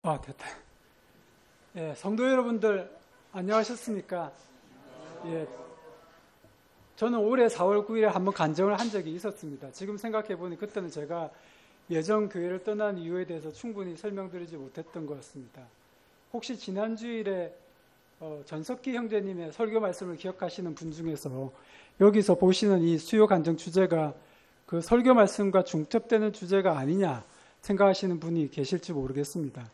됐다. 예, 성도 여러분들 안녕하셨습니까? 예, 저는 올해 4월 9일에 한번 간증을 한 적이 있었습니다. 지금 생각해 보니 그때는 제가 예전 교회를 떠난 이유에 대해서 충분히 설명드리지 못했던 것 같습니다. 혹시 지난 주일에 전석기 형제님의 설교 말씀을 기억하시는 분 중에서 여기서 보시는 이 수요 간증 주제가 그 설교 말씀과 중첩되는 주제가 아니냐 생각하시는 분이 계실지 모르겠습니다.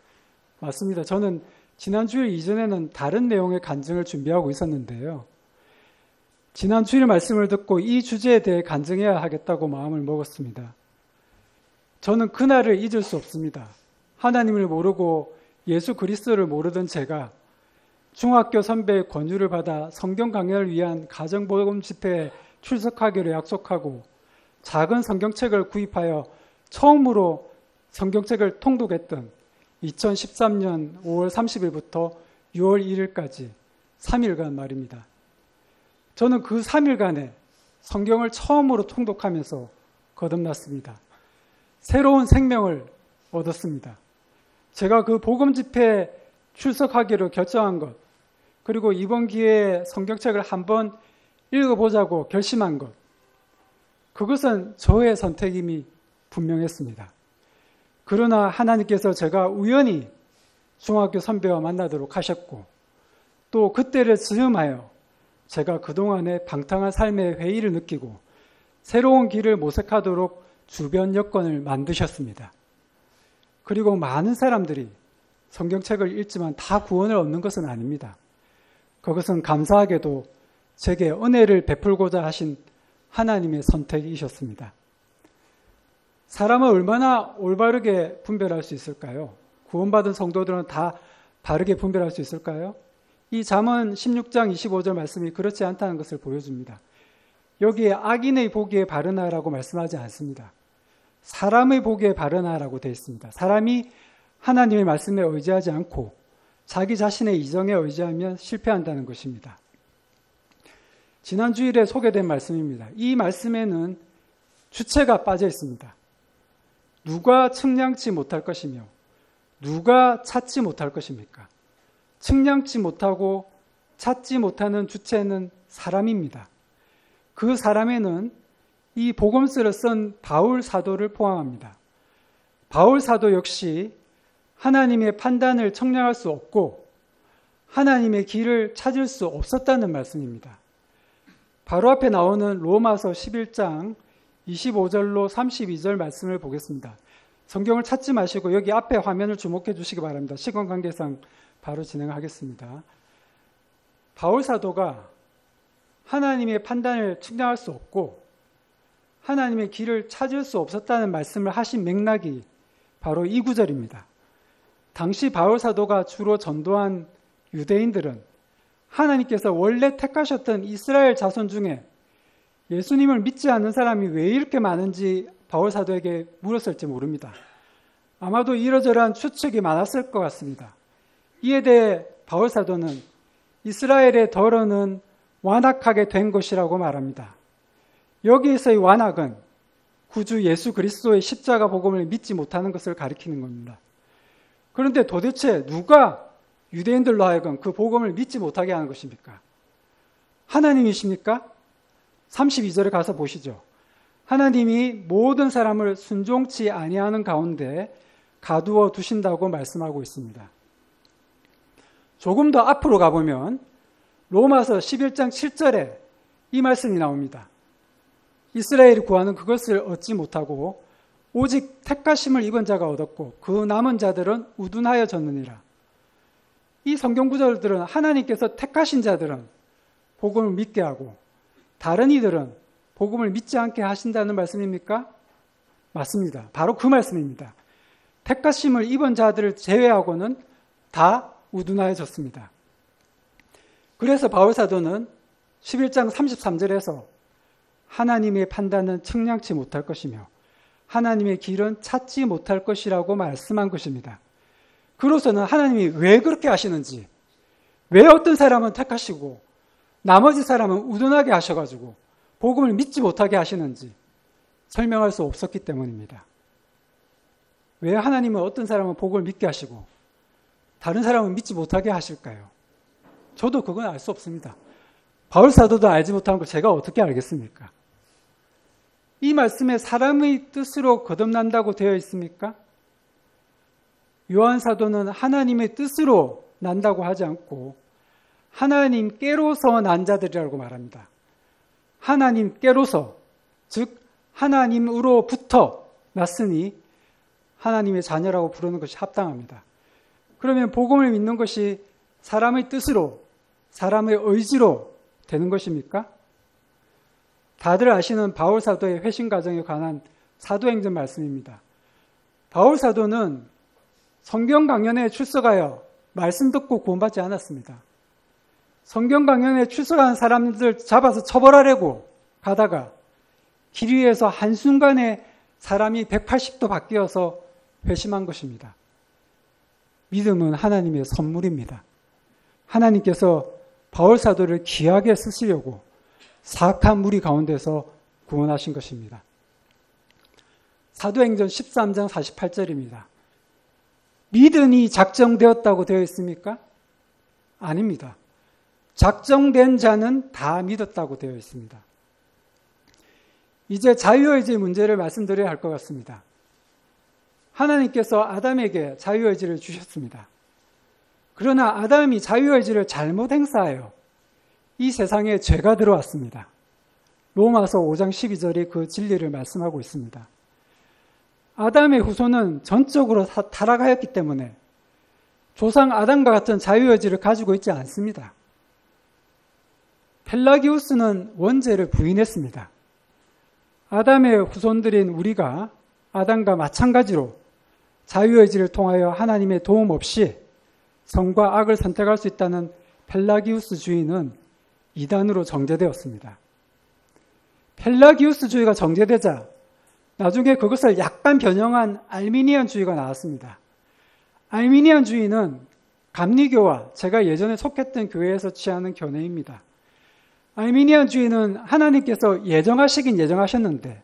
맞습니다. 저는 지난 주일 이전에는 다른 내용의 간증을 준비하고 있었는데요. 지난 주일 말씀을 듣고 이 주제에 대해 간증해야 하겠다고 마음을 먹었습니다. 저는 그날을 잊을 수 없습니다. 하나님을 모르고 예수 그리스도를 모르던 제가 중학교 선배의 권유를 받아 성경 강연을 위한 가정복음 집회에 출석하기로 약속하고 작은 성경책을 구입하여 처음으로 성경책을 통독했던 2013년 5월 30일부터 6월 1일까지 3일간 말입니다. 저는 그 3일간에 성경을 처음으로 통독하면서 거듭났습니다. 새로운 생명을 얻었습니다. 제가 그 복음 집회에 출석하기로 결정한 것, 그리고 이번 기회에 성경책을 한번 읽어보자고 결심한 것, 그것은 저의 선택임이 분명했습니다. 그러나 하나님께서 제가 우연히 중학교 선배와 만나도록 하셨고 또 그때를 즈음하여 제가 그동안의 방탕한 삶의 회의를 느끼고 새로운 길을 모색하도록 주변 여건을 만드셨습니다. 그리고 많은 사람들이 성경책을 읽지만 다 구원을 얻는 것은 아닙니다. 그것은 감사하게도 제게 은혜를 베풀고자 하신 하나님의 선택이셨습니다. 사람을 얼마나 올바르게 분별할 수 있을까요? 구원받은 성도들은 다 바르게 분별할 수 있을까요? 이 잠언 16장 25절 말씀이 그렇지 않다는 것을 보여줍니다. 여기에 악인의 보기에 바르나라고 말씀하지 않습니다. 사람의 보기에 바르나라고 되어 있습니다. 사람이 하나님의 말씀에 의지하지 않고 자기 자신의 이정에 의지하면 실패한다는 것입니다. 지난 주일에 소개된 말씀입니다. 이 말씀에는 주체가 빠져 있습니다. 누가 측량치 못할 것이며 누가 찾지 못할 것입니까? 측량치 못하고 찾지 못하는 주체는 사람입니다. 그 사람에는 이 복음서를 쓴 바울 사도를 포함합니다. 바울 사도 역시 하나님의 판단을 청량할 수 없고 하나님의 길을 찾을 수 없었다는 말씀입니다. 바로 앞에 나오는 로마서 11장 25절로 32절 말씀을 보겠습니다. 성경을 찾지 마시고 여기 앞에 화면을 주목해 주시기 바랍니다. 시간 관계상 바로 진행하겠습니다. 바울 사도가 하나님의 판단을 측량할 수 없고 하나님의 길을 찾을 수 없었다는 말씀을 하신 맥락이 바로 이 구절입니다. 당시 바울 사도가 주로 전도한 유대인들은 하나님께서 원래 택하셨던 이스라엘 자손 중에 예수님을 믿지 않는 사람이 왜 이렇게 많은지 바울 사도에게 물었을지 모릅니다. 아마도 이러저러한 추측이 많았을 것 같습니다. 이에 대해 바울 사도는 이스라엘의 덜어는 완악하게 된 것이라고 말합니다. 여기에서의 완악은 구주 예수 그리스도의 십자가 복음을 믿지 못하는 것을 가리키는 겁니다. 그런데 도대체 누가 유대인들로 하여금 그 복음을 믿지 못하게 하는 것입니까? 하나님이십니까? 32절에 가서 보시죠. 하나님이 모든 사람을 순종치 아니하는 가운데 가두어 두신다고 말씀하고 있습니다. 조금 더 앞으로 가보면 로마서 11장 7절에 이 말씀이 나옵니다. 이스라엘이 구하는 그것을 얻지 못하고 오직 택하심을 입은 자가 얻었고 그 남은 자들은 우둔하여졌느니라. 이 성경 구절들은 하나님께서 택하신 자들은 복음을 믿게 하고 다른 이들은 복음을 믿지 않게 하신다는 말씀입니까? 맞습니다. 바로 그 말씀입니다. 택하심을 입은 자들을 제외하고는 다 우둔하여졌습니다. 그래서 바울 사도는 11장 33절에서 하나님의 판단은 측량치 못할 것이며 하나님의 길은 찾지 못할 것이라고 말씀한 것입니다. 그로서는 하나님이 왜 그렇게 하시는지, 왜 어떤 사람은 택하시고 나머지 사람은 우둔하게 하셔가지고 복음을 믿지 못하게 하시는지 설명할 수 없었기 때문입니다. 왜 하나님은 어떤 사람은 복음을 믿게 하시고 다른 사람은 믿지 못하게 하실까요? 저도 그건 알 수 없습니다. 바울 사도도 알지 못한 걸 제가 어떻게 알겠습니까? 이 말씀에 사람의 뜻으로 거듭난다고 되어 있습니까? 요한 사도는 하나님의 뜻으로 난다고 하지 않고 하나님께로서 난 자들이라고 말합니다. 하나님께로서, 즉 하나님으로부터 났으니 하나님의 자녀라고 부르는 것이 합당합니다. 그러면 복음을 믿는 것이 사람의 뜻으로, 사람의 의지로 되는 것입니까? 다들 아시는 바울 사도의 회심 과정에 관한 사도행전 말씀입니다. 바울 사도는 성경 강연에 출석하여 말씀 듣고 구원받지 않았습니다. 성경 강연에 출석한 사람들 잡아서 처벌하려고 가다가 길 위에서 한순간에 사람이 180도 바뀌어서 회심한 것입니다. 믿음은 하나님의 선물입니다. 하나님께서 바울 사도를 귀하게 쓰시려고 사악한 무리 가운데서 구원하신 것입니다. 사도행전 13장 48절입니다. 믿음이 작정되었다고 되어 있습니까? 아닙니다. 작정된 자는 다 믿었다고 되어 있습니다. 이제 자유의지 문제를 말씀드려야 할 것 같습니다. 하나님께서 아담에게 자유의지를 주셨습니다. 그러나 아담이 자유의지를 잘못 행사하여 이 세상에 죄가 들어왔습니다. 로마서 5장 12절이 그 진리를 말씀하고 있습니다. 아담의 후손은 전적으로 타락하였기 때문에 조상 아담과 같은 자유의지를 가지고 있지 않습니다. 펠라기우스는 원죄를 부인했습니다. 아담의 후손들인 우리가 아담과 마찬가지로 자유의지를 통하여 하나님의 도움 없이 선과 악을 선택할 수 있다는 펠라기우스 주의는 이단으로 정제되었습니다. 펠라기우스주의가 정제되자 나중에 그것을 약간 변형한 알미니안주의가 나왔습니다. 알미니안주의는 감리교와 제가 예전에 속했던 교회에서 취하는 견해입니다. 알미니안주의는 하나님께서 예정하시긴 예정하셨는데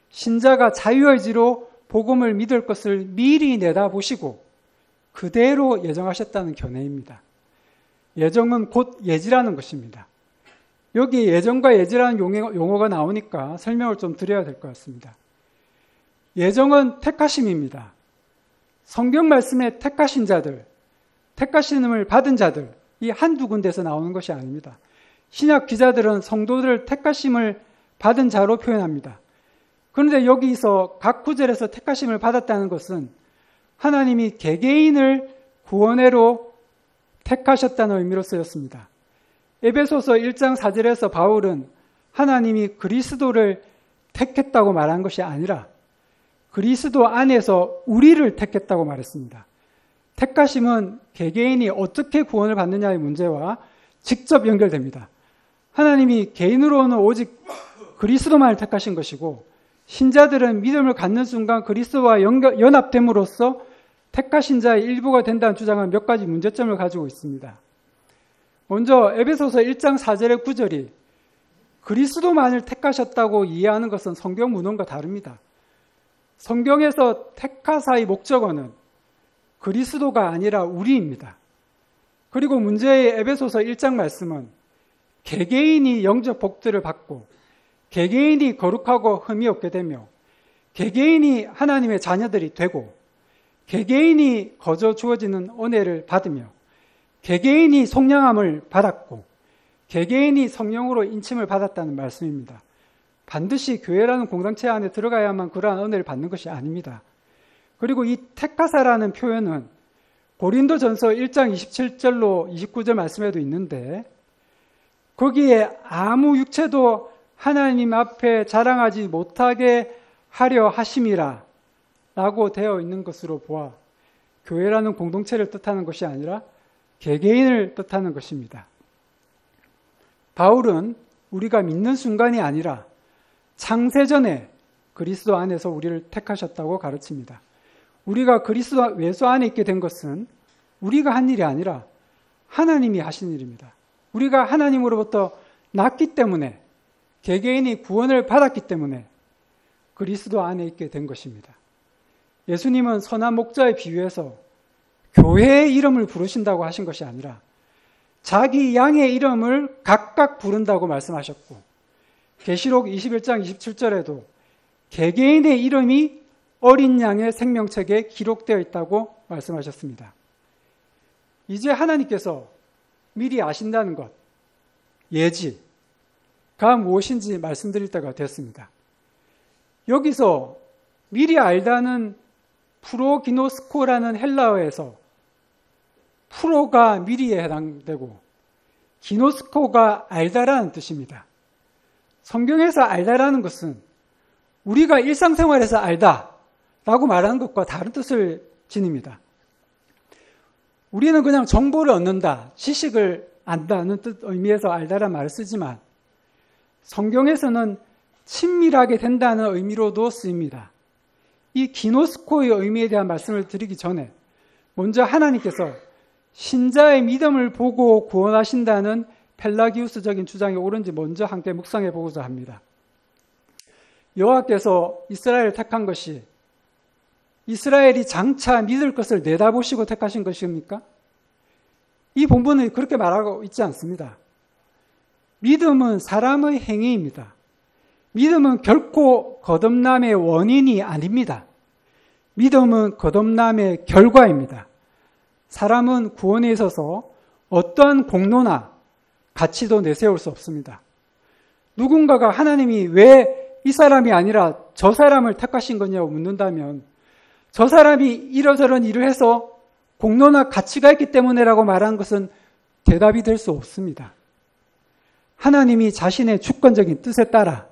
신자가 자유의지로 복음을 믿을 것을 미리 내다보시고 그대로 예정하셨다는 견해입니다. 예정은 곧 예지라는 것입니다. 여기 예정과 예지라는 용어가 나오니까 설명을 좀 드려야 될 것 같습니다. 예정은 택하심입니다. 성경 말씀에 택하신 자들, 택하심을 받은 자들, 이 한두 군데서 나오는 것이 아닙니다. 신약 기자들은 성도들을 택하심을 받은 자로 표현합니다. 그런데 여기서 각 구절에서 택하심을 받았다는 것은 하나님이 개개인을 구원회로 택하셨다는 의미로 쓰였습니다. 에베소서 1장 4절에서 바울은 하나님이 그리스도를 택했다고 말한 것이 아니라 그리스도 안에서 우리를 택했다고 말했습니다. 택하심은 개개인이 어떻게 구원을 받느냐의 문제와 직접 연결됩니다. 하나님이 개인으로는 오직 그리스도만을 택하신 것이고 신자들은 믿음을 갖는 순간 그리스도와 연합됨으로써 택하신 자의 일부가 된다는 주장은 몇 가지 문제점을 가지고 있습니다. 먼저 에베소서 1장 4절의 9절이 그리스도만을 택하셨다고 이해하는 것은 성경 문헌과 다릅니다. 성경에서 택하사의 목적어는 그리스도가 아니라 우리입니다. 그리고 문제의 에베소서 1장 말씀은 개개인이 영적 복들을 받고 개개인이 거룩하고 흠이 없게 되며 개개인이 하나님의 자녀들이 되고 개개인이 거저 주어지는 은혜를 받으며 개개인이 속량함을 받았고 개개인이 성령으로 인침을 받았다는 말씀입니다. 반드시 교회라는 공동체 안에 들어가야만 그러한 은혜를 받는 것이 아닙니다. 그리고 이 택하사라는 표현은 고린도전서 1장 27절로 29절 말씀에도 있는데 거기에 아무 육체도 하나님 앞에 자랑하지 못하게 하려 하심이라 라고 되어 있는 것으로 보아 교회라는 공동체를 뜻하는 것이 아니라 개개인을 뜻하는 것입니다. 바울은 우리가 믿는 순간이 아니라 창세전에 그리스도 안에서 우리를 택하셨다고 가르칩니다. 우리가 그리스도 예수 안에 있게 된 것은 우리가 한 일이 아니라 하나님이 하신 일입니다. 우리가 하나님으로부터 났기 때문에 개개인이 구원을 받았기 때문에 그리스도 안에 있게 된 것입니다. 예수님은 선한 목자에 비유해서 교회의 이름을 부르신다고 하신 것이 아니라 자기 양의 이름을 각각 부른다고 말씀하셨고, 계시록 21장 27절에도 개개인의 이름이 어린 양의 생명책에 기록되어 있다고 말씀하셨습니다. 이제 하나님께서 미리 아신다는 것, 예지가 무엇인지 말씀드릴 때가 됐습니다. 여기서 미리 알다는 프로기노스코라는 헬라어에서 프로가 미리에 해당되고 기노스코가 알다라는 뜻입니다. 성경에서 알다라는 것은 우리가 일상생활에서 알다라고 말하는 것과 다른 뜻을 지닙니다. 우리는 그냥 정보를 얻는다, 지식을 안다는 의미에서 알다라는 말을 쓰지만 성경에서는 친밀하게 된다는 의미로도 쓰입니다. 이 기노스코의 의미에 대한 말씀을 드리기 전에 먼저 하나님께서 신자의 믿음을 보고 구원하신다는 펠라기우스적인 주장이 옳은지 먼저 함께 묵상해 보고자 합니다. 여호와께서 이스라엘을 택한 것이 이스라엘이 장차 믿을 것을 내다보시고 택하신 것입니까? 이 본문은 그렇게 말하고 있지 않습니다. 믿음은 사람의 행위입니다. 믿음은 결코 거듭남의 원인이 아닙니다. 믿음은 거듭남의 결과입니다. 사람은 구원에 있어서 어떠한 공로나 가치도 내세울 수 없습니다. 누군가가 하나님이 왜 이 사람이 아니라 저 사람을 택하신 거냐고 묻는다면 저 사람이 이러저런 일을 해서 공로나 가치가 있기 때문에라고 말하는 것은 대답이 될 수 없습니다. 하나님이 자신의 주권적인 뜻에 따라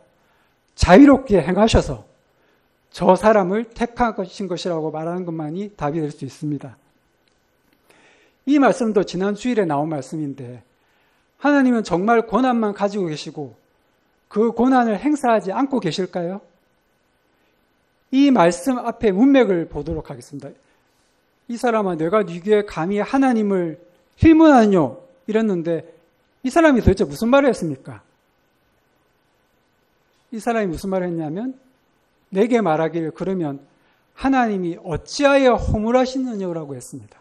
자유롭게 행하셔서 저 사람을 택하신 것이라고 말하는 것만이 답이 될 수 있습니다. 이 말씀도 지난 주일에 나온 말씀인데 하나님은 정말 권한만 가지고 계시고 그 권한을 행사하지 않고 계실까요? 이 말씀 앞에 문맥을 보도록 하겠습니다. 이 사람아 내가 네게 감히 하나님을 힐문하뇨 이랬는데 이 사람이 도대체 무슨 말을 했습니까? 이 사람이 무슨 말을 했냐면 내게 말하기를 그러면 하나님이 어찌하여 허물하시느냐고 했습니다.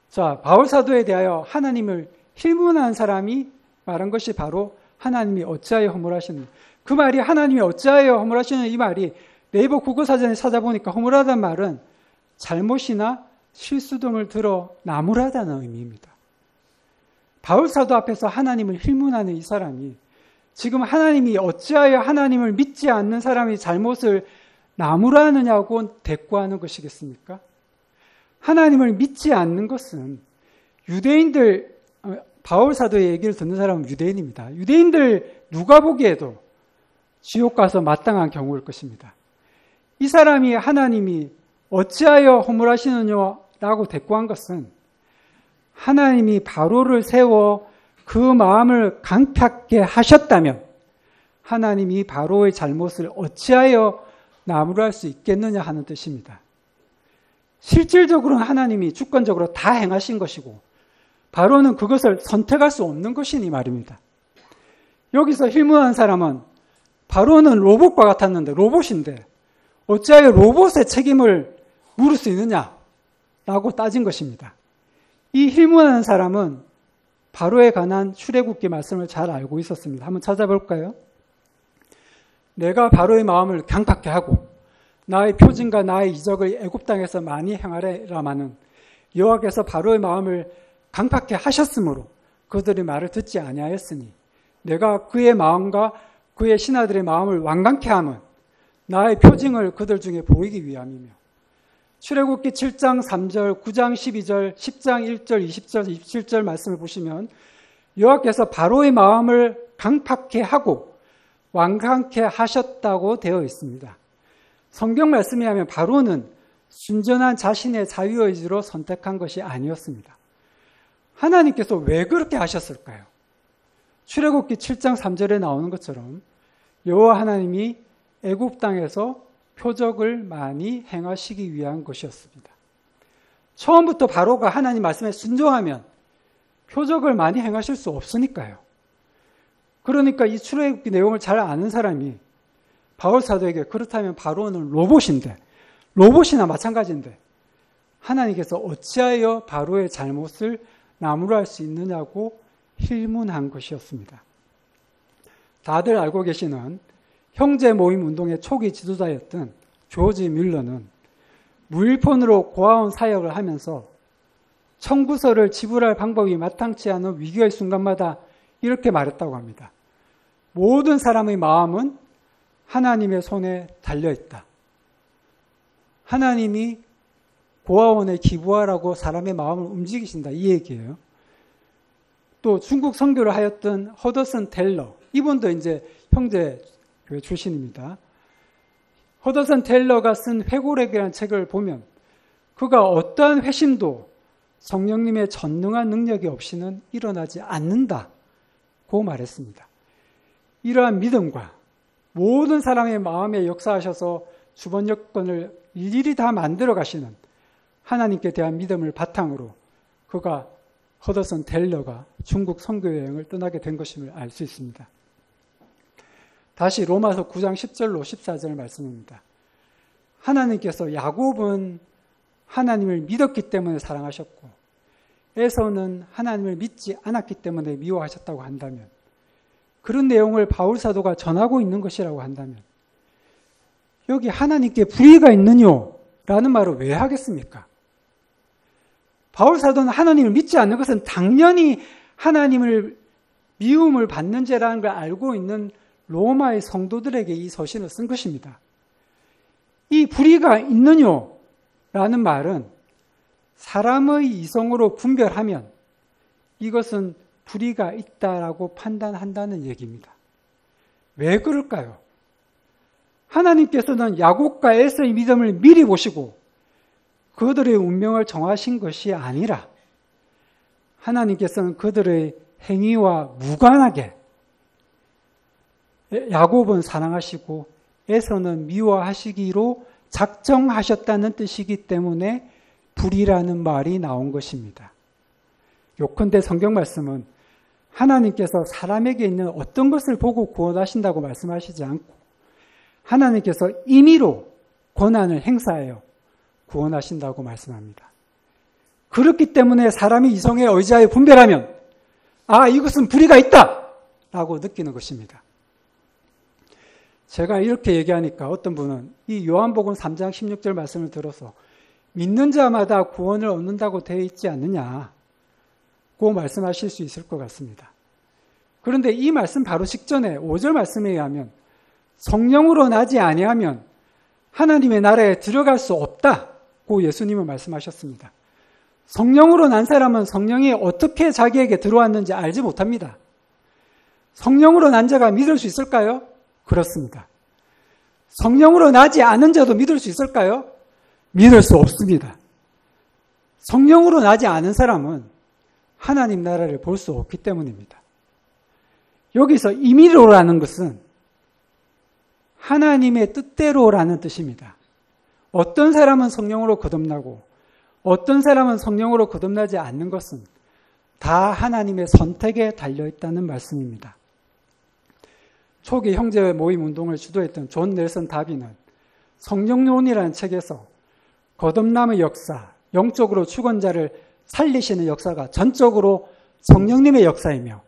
자, 바울 사도에 대하여 하나님을 힐문한 사람이 말한 것이 바로 하나님이 어찌하여 허물하시느냐. 그 말이 하나님이 어찌하여 허물하시느냐 이 말이 네이버 국어사전에 찾아보니까 허물하다는 말은 잘못이나 실수 등을 들어 나무라다는 의미입니다. 바울 사도 앞에서 하나님을 힐문하는 이 사람이 지금 하나님이 어찌하여 하나님을 믿지 않는 사람이 잘못을 나무라느냐고 대꾸하는 것이겠습니까? 하나님을 믿지 않는 것은 유대인들, 바울 사도의 얘기를 듣는 사람은 유대인입니다. 유대인들 누가 보기에도 지옥 가서 마땅한 경우일 것입니다. 이 사람이 하나님이 어찌하여 허물하시느냐라고 대꾸한 것은 하나님이 바로를 세워 그 마음을 강팍게 하셨다면 하나님이 바로의 잘못을 어찌하여 나무랄 수 있겠느냐 하는 뜻입니다. 실질적으로는 하나님이 주권적으로 다 행하신 것이고 바로는 그것을 선택할 수 없는 것이니 말입니다. 여기서 힐문한 사람은 바로는 로봇과 같았는데 로봇인데 어찌하여 로봇의 책임을 물을 수 있느냐라고 따진 것입니다. 이 힐문하는 사람은 바로에 관한 출애굽기 말씀을 잘 알고 있었습니다. 한번 찾아볼까요? 내가 바로의 마음을 강팍케 하고 나의 표징과 나의 이적을 애굽 땅에서 많이 행하리라마는 여호와께서 바로의 마음을 강팍케 하셨으므로 그들의 말을 듣지 아니하였으니 내가 그의 마음과 그의 신하들의 마음을 완강케 함은 나의 표징을 그들 중에 보이기 위함이며 출애굽기 7장 3절, 9장 12절, 10장 1절, 20절, 27절 말씀을 보시면 여호와께서 바로의 마음을 강팍케 하고 완강케 하셨다고 되어 있습니다. 성경 말씀에 하면 바로는 순전한 자신의 자유의지로 선택한 것이 아니었습니다. 하나님께서 왜 그렇게 하셨을까요? 출애굽기 7장 3절에 나오는 것처럼 여호와 하나님이 애굽 땅에서 표적을 많이 행하시기 위한 것이었습니다. 처음부터 바로가 하나님 말씀에 순종하면 표적을 많이 행하실 수 없으니까요. 그러니까 이 출애굽기 내용을 잘 아는 사람이 바울 사도에게 그렇다면 바로는 로봇인데 로봇이나 마찬가지인데 하나님께서 어찌하여 바로의 잘못을 나무랄 수 있느냐고 힐문한 것이었습니다. 다들 알고 계시는 형제 모임 운동의 초기 지도자였던 조지 뮬러는 무일폰으로 고아원 사역을 하면서 청구서를 지불할 방법이 마땅치 않은 위기의 순간마다 이렇게 말했다고 합니다. 모든 사람의 마음은 하나님의 손에 달려있다. 하나님이 고아원에 기부하라고 사람의 마음을 움직이신다. 이 얘기예요. 또 중국 선교를 하였던 허더슨 텔러, 이분도 이제 형제 교회 출신입니다. 허더슨 텔러가 쓴 회고록이라는 책을 보면 그가 어떠한 회심도 성령님의 전능한 능력이 없이는 일어나지 않는다고 말했습니다. 이러한 믿음과 모든 사람의 마음에 역사하셔서 주번 여건을 일일이 다 만들어 가시는 하나님께 대한 믿음을 바탕으로 그가 허더슨 텔러가 중국 선교 여행을 떠나게 된 것임을 알 수 있습니다. 다시 로마서 9장 10절로 14절 말씀입니다. 하나님께서 야곱은 하나님을 믿었기 때문에 사랑하셨고 에서는 하나님을 믿지 않았기 때문에 미워하셨다고 한다면, 그런 내용을 바울 사도가 전하고 있는 것이라고 한다면 여기 하나님께 불의가 있느뇨? 라는 말을 왜 하겠습니까? 바울 사도는 하나님을 믿지 않는 것은 당연히 하나님을 미움을 받는 죄라는 걸 알고 있는 로마의 성도들에게 이 서신을 쓴 것입니다. 이 불의가 있느뇨? 라는 말은 사람의 이성으로 분별하면 이것은 불의가 있다라고 판단한다는 얘기입니다. 왜 그럴까요? 하나님께서는 야곱과 에서의 믿음을 미리 보시고 그들의 운명을 정하신 것이 아니라 하나님께서는 그들의 행위와 무관하게 야곱은 사랑하시고 에서는 미워하시기로 작정하셨다는 뜻이기 때문에 불의라는 말이 나온 것입니다. 요컨대 성경 말씀은 하나님께서 사람에게 있는 어떤 것을 보고 구원하신다고 말씀하시지 않고 하나님께서 임의로 권한을 행사하여 구원하신다고 말씀합니다. 그렇기 때문에 사람이 이성에 의지하여 분별하면 이것은 불의가 있다! 라고 느끼는 것입니다. 제가 이렇게 얘기하니까 어떤 분은 이 요한복음 3장 16절 말씀을 들어서 믿는 자마다 구원을 얻는다고 되어 있지 않느냐고 말씀하실 수 있을 것 같습니다. 그런데 이 말씀 바로 직전에 5절 말씀에 의하면 성령으로 나지 아니하면 하나님의 나라에 들어갈 수 없다고 예수님은 말씀하셨습니다. 성령으로 난 사람은 성령이 어떻게 자기에게 들어왔는지 알지 못합니다. 성령으로 난 자가 믿을 수 있을까요? 그렇습니다. 성령으로 나지 않은 자도 믿을 수 있을까요? 믿을 수 없습니다. 성령으로 나지 않은 사람은 하나님 나라를 볼 수 없기 때문입니다. 여기서 임의로라는 것은 하나님의 뜻대로라는 뜻입니다. 어떤 사람은 성령으로 거듭나고 어떤 사람은 성령으로 거듭나지 않는 것은 다 하나님의 선택에 달려있다는 말씀입니다. 초기 형제 모임 운동을 주도했던 존 넬슨 다비는 성령론이라는 책에서 거듭남의 역사, 영적으로 죽은 자를 살리시는 역사가 전적으로 성령님의 역사이며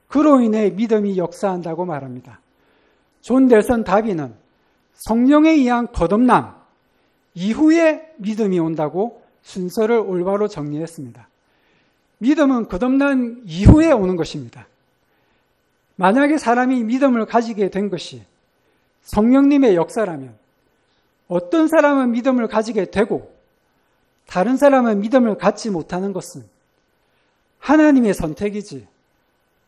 그로 인해 믿음이 역사한다고 말합니다. 존 넬슨 다비는 성령에 의한 거듭남 이후에 믿음이 온다고 순서를 올바로 정리했습니다. 믿음은 거듭난 이후에 오는 것입니다. 만약에 사람이 믿음을 가지게 된 것이 성령님의 역사라면 어떤 사람은 믿음을 가지게 되고 다른 사람은 믿음을 갖지 못하는 것은 하나님의 선택이지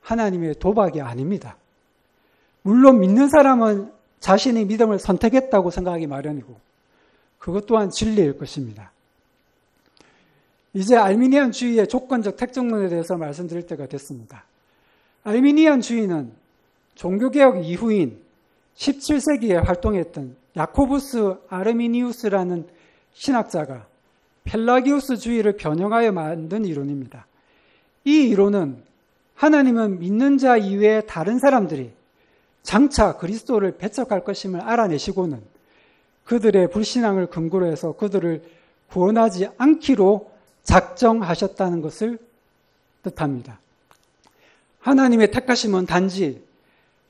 하나님의 도박이 아닙니다. 물론 믿는 사람은 자신의 믿음을 선택했다고 생각하기 마련이고 그것 또한 진리일 것입니다. 이제 알미니안주의의 조건적 택정론에 대해서 말씀드릴 때가 됐습니다. 알미니안주의는 종교개혁 이후인 17세기에 활동했던 야코부스 아르미니우스라는 신학자가 펠라기우스주의를 변형하여 만든 이론입니다. 이 이론은 하나님은 믿는 자 이외에 다른 사람들이 장차 그리스도를 배척할 것임을 알아내시고는 그들의 불신앙을 근거로 해서 그들을 구원하지 않기로 작정하셨다는 것을 뜻합니다. 하나님의 택하심은 단지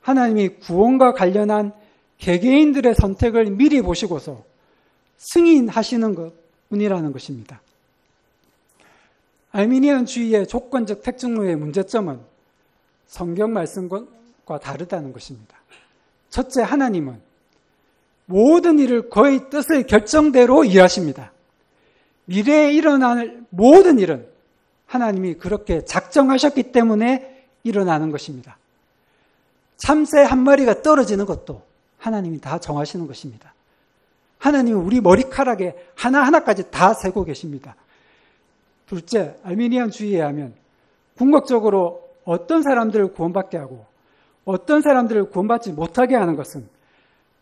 하나님이 구원과 관련한 개개인들의 선택을 미리 보시고서 승인하시는 것뿐이라는 것입니다. 알미니안주의의 조건적 택정론의 문제점은 성경 말씀과 다르다는 것입니다. 첫째, 하나님은 모든 일을 그의 뜻의 결정대로 일하십니다. 미래에 일어날 모든 일은 하나님이 그렇게 작정하셨기 때문에 일어나는 것입니다. 참새 한 마리가 떨어지는 것도 하나님이 다 정하시는 것입니다. 하나님은 우리 머리카락에 하나하나까지 다 세고 계십니다. 둘째, 알미니안주의에 하면 궁극적으로 어떤 사람들을 구원받게 하고 어떤 사람들을 구원받지 못하게 하는 것은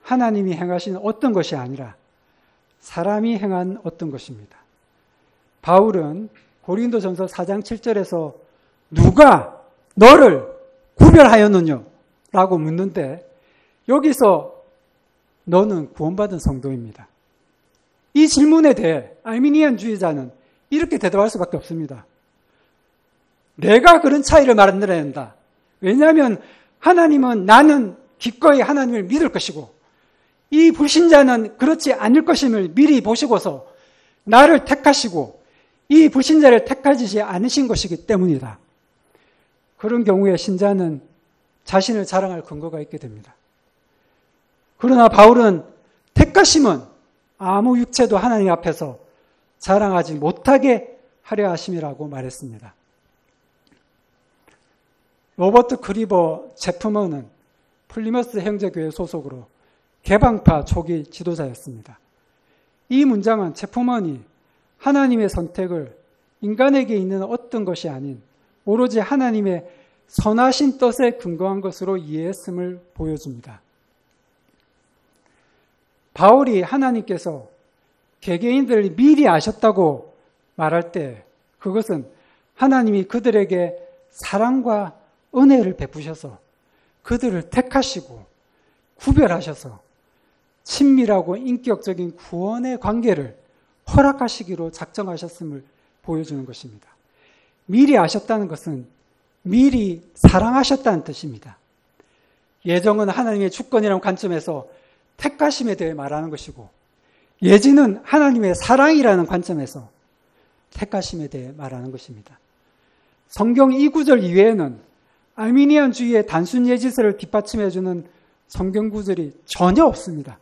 하나님이 행하신 어떤 것이 아니라 사람이 행한 어떤 것입니다. 바울은 고린도전서 4장 7절에서 누가 너를 구별하였느냐? 라고 묻는데 여기서 너는 구원받은 성도입니다. 이 질문에 대해 알미니안주의자는 이렇게 대답할 수밖에 없습니다. 내가 그런 차이를 만들어낸다. 왜냐하면 하나님은 나는 기꺼이 하나님을 믿을 것이고 이 불신자는 그렇지 않을 것임을 미리 보시고서 나를 택하시고 이 불신자를 택하지 않으신 것이기 때문이다. 그런 경우에 신자는 자신을 자랑할 근거가 있게 됩니다. 그러나 바울은 택하심은 아무 육체도 하나님 앞에서 자랑하지 못하게 하려 하심이라고 말했습니다. 로버트 크리버 제프먼은 플리머스 형제교회 소속으로 개방파 초기 지도자였습니다. 이 문장은 제프먼이 하나님의 선택을 인간에게 있는 어떤 것이 아닌 오로지 하나님의 선하신 뜻에 근거한 것으로 이해했음을 보여줍니다. 바울이 하나님께서 개개인들을 미리 아셨다고 말할 때 그것은 하나님이 그들에게 사랑과 은혜를 베푸셔서 그들을 택하시고 구별하셔서 친밀하고 인격적인 구원의 관계를 허락하시기로 작정하셨음을 보여주는 것입니다. 미리 아셨다는 것은 미리 사랑하셨다는 뜻입니다. 예정은 하나님의 주권이라는 관점에서 택하심에 대해 말하는 것이고 예지는 하나님의 사랑이라는 관점에서 택하심에 대해 말하는 것입니다. 성경 이 구절 이외에는 알미니안주의의 단순 예지설을 뒷받침해주는 성경 구절이 전혀 없습니다.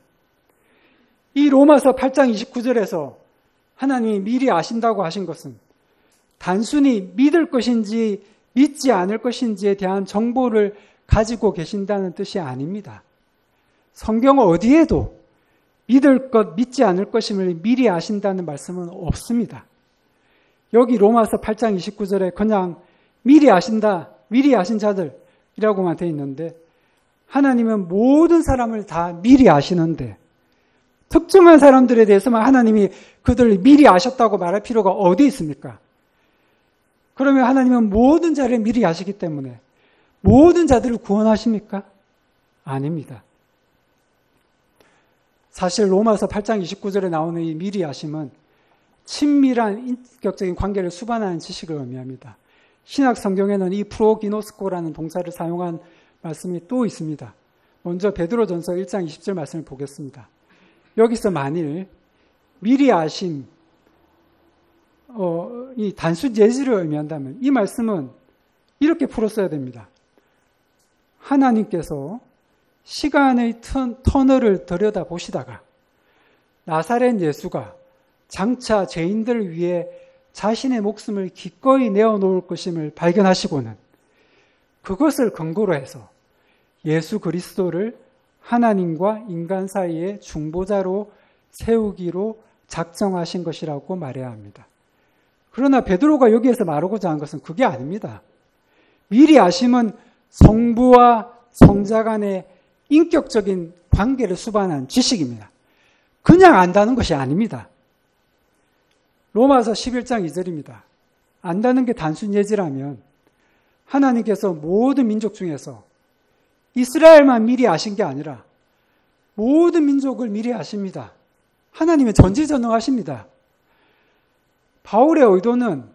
이 로마서 8장 29절에서 하나님이 미리 아신다고 하신 것은 단순히 믿을 것인지 믿지 않을 것인지에 대한 정보를 가지고 계신다는 뜻이 아닙니다. 성경 어디에도 믿을 것, 믿지 않을 것임을 미리 아신다는 말씀은 없습니다. 여기 로마서 8장 29절에 그냥 미리 아신다, 미리 아신 자들이라고만 되어 있는데 하나님은 모든 사람을 다 미리 아시는데 특정한 사람들에 대해서만 하나님이 그들을 미리 아셨다고 말할 필요가 어디 있습니까? 그러면 하나님은 모든 자를 미리 아시기 때문에 모든 자들을 구원하십니까? 아닙니다. 사실 로마서 8장 29절에 나오는 이 미리 아심은 친밀한 인격적인 관계를 수반하는 지식을 의미합니다. 신약 성경에는 이 프로기노스코라는 동사를 사용한 말씀이 또 있습니다. 먼저 베드로전서 1장 20절 말씀을 보겠습니다. 여기서 만일 미리 아심, 이 단순 예지를 의미한다면 이 말씀은 이렇게 풀었어야 됩니다. 하나님께서 시간의 터널을 들여다보시다가 나사렛 예수가 장차 죄인들을 위해 자신의 목숨을 기꺼이 내어놓을 것임을 발견하시고는 그것을 근거로 해서 예수 그리스도를 하나님과 인간 사이의 중보자로 세우기로 작정하신 것이라고 말해야 합니다. 그러나 베드로가 여기에서 말하고자 한 것은 그게 아닙니다. 미리 아심은 성부와 성자 간의 인격적인 관계를 수반한 지식입니다. 그냥 안다는 것이 아닙니다. 로마서 11장 2절입니다. 안다는 게 단순 예지라면 하나님께서 모든 민족 중에서 이스라엘만 미리 아신 게 아니라 모든 민족을 미리 아십니다. 하나님은 전지전능하십니다. 바울의 의도는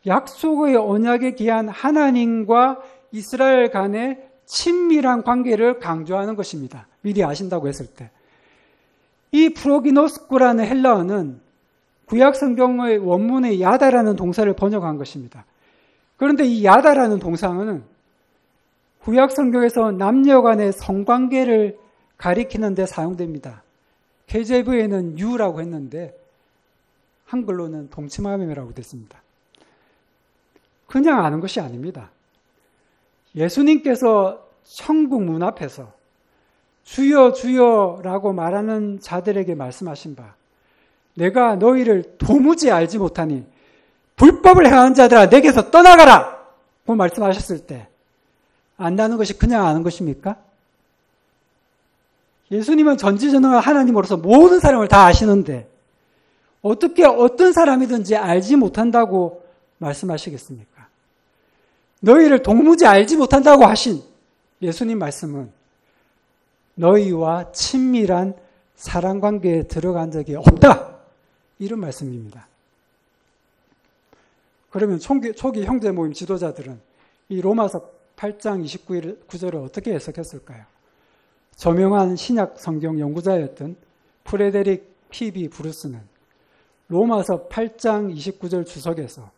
약속의 언약에 기한 하나님과 이스라엘 간의 친밀한 관계를 강조하는 것입니다. 미리 아신다고 했을 때. 이 프로기노스코라는 헬라어는 구약 성경의 원문의 야다라는 동사를 번역한 것입니다. 그런데 이 야다라는 동사는 구약 성경에서 남녀 간의 성관계를 가리키는 데 사용됩니다. KJV에는 유라고 했는데 한글로는 동침함이라고 됐습니다. 그냥 아는 것이 아닙니다. 예수님께서 천국 문 앞에서 주여 주여라고 말하는 자들에게 말씀하신 바, 내가 너희를 도무지 알지 못하니 불법을 행하는 자들아 내게서 떠나가라! 고 말씀하셨을 때 안다는 것이 그냥 아는 것입니까? 예수님은 전지전능한 하나님으로서 모든 사람을 다 아시는데 어떻게 어떤 사람이든지 알지 못한다고 말씀하시겠습니까? 너희를 도무지 알지 못한다고 하신 예수님 말씀은 너희와 친밀한 사랑관계에 들어간 적이 없다. 이런 말씀입니다. 그러면 초기 형제 모임 지도자들은 이 로마서 8장 29절을 어떻게 해석했을까요? 저명한 신약 성경 연구자였던 프레데릭 P.B. 브루스는 로마서 8장 29절 주석에서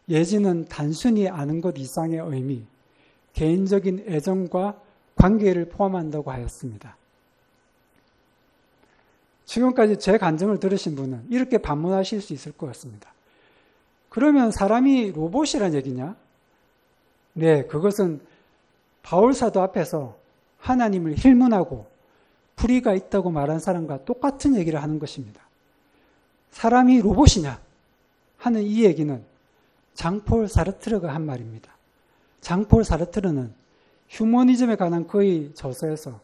예지는 단순히 아는 것 이상의 의미, 개인적인 애정과 관계를 포함한다고 하였습니다. 지금까지 제 간증을 들으신 분은 이렇게 반문하실 수 있을 것 같습니다. 그러면 사람이 로봇이란 얘기냐? 네, 그것은 바울 사도 앞에서 하나님을 힐문하고 불의가 있다고 말한 사람과 똑같은 얘기를 하는 것입니다. 사람이 로봇이냐 하는 이 얘기는 장폴 사르트르가 한 말입니다. 장폴 사르트르는 휴머니즘에 관한 그의 저서에서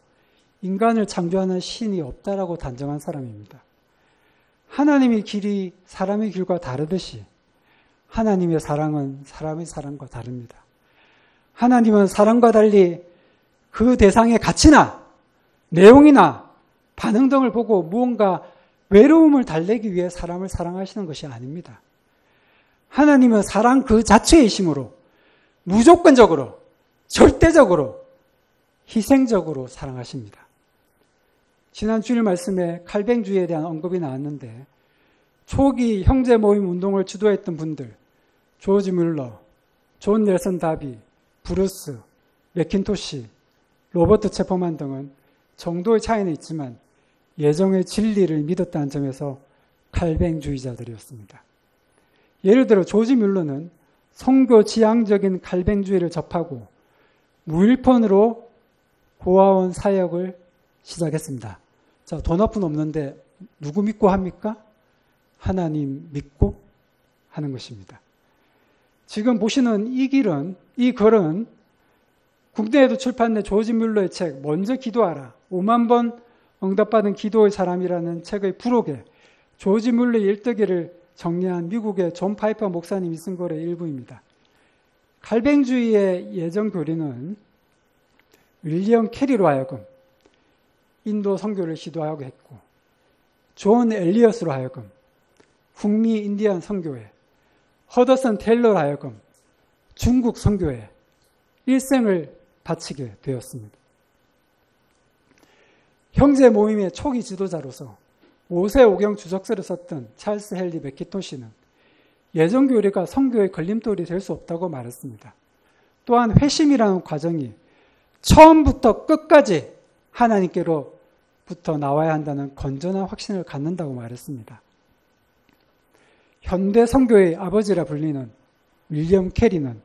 인간을 창조하는 신이 없다라고 단정한 사람입니다. 하나님의 길이 사람의 길과 다르듯이 하나님의 사랑은 사람의 사랑과 다릅니다. 하나님은 사랑과 달리 그 대상의 가치나 내용이나 반응 등을 보고 무언가 외로움을 달래기 위해 사람을 사랑하시는 것이 아닙니다. 하나님은 사랑 그 자체이심으로 무조건적으로 절대적으로 희생적으로 사랑하십니다. 지난 주일 말씀에 칼뱅주의에 대한 언급이 나왔는데 초기 형제 모임 운동을 주도했던 분들 조지 뮬러, 존 넬슨 다비, 브루스, 맥킨토시, 로버트 체퍼만 등은 정도의 차이는 있지만 예정의 진리를 믿었다는 점에서 칼뱅주의자들이었습니다. 예를 들어 조지 뮬러는 성교 지향적인 칼뱅주의를 접하고 무일폰으로 고아원 사역을 시작했습니다. 자, 돈 한 푼 없는데 누구 믿고 합니까? 하나님 믿고 하는 것입니다. 지금 보시는 이 글은 국내에도 출판된 조지 뮬러의 책 먼저 기도하라 5만 번 응답받은 기도의 사람이라는 책의 부록에 조지 뮬러의 일대기를 정리한 미국의 존 파이퍼 목사님이 쓴 글의 일부입니다. 칼뱅주의의 예정 교리는 윌리엄 캐리로 하여금 인도 선교를 시도하게 했고 존 엘리엇으로 하여금 북미 인디안 선교회, 허더슨 테일러로 하여금 중국 선교회 일생을 바치게 되었습니다. 형제 모임의 초기 지도자로서 5세 5경 주석서를 썼던 찰스 헨리 맥키토시는 예정 교리가 선교의 걸림돌이 될 수 없다고 말했습니다. 또한 회심이라는 과정이 처음부터 끝까지 하나님께로부터 나와야 한다는 건전한 확신을 갖는다고 말했습니다. 현대 선교의 아버지라 불리는 윌리엄 캐리는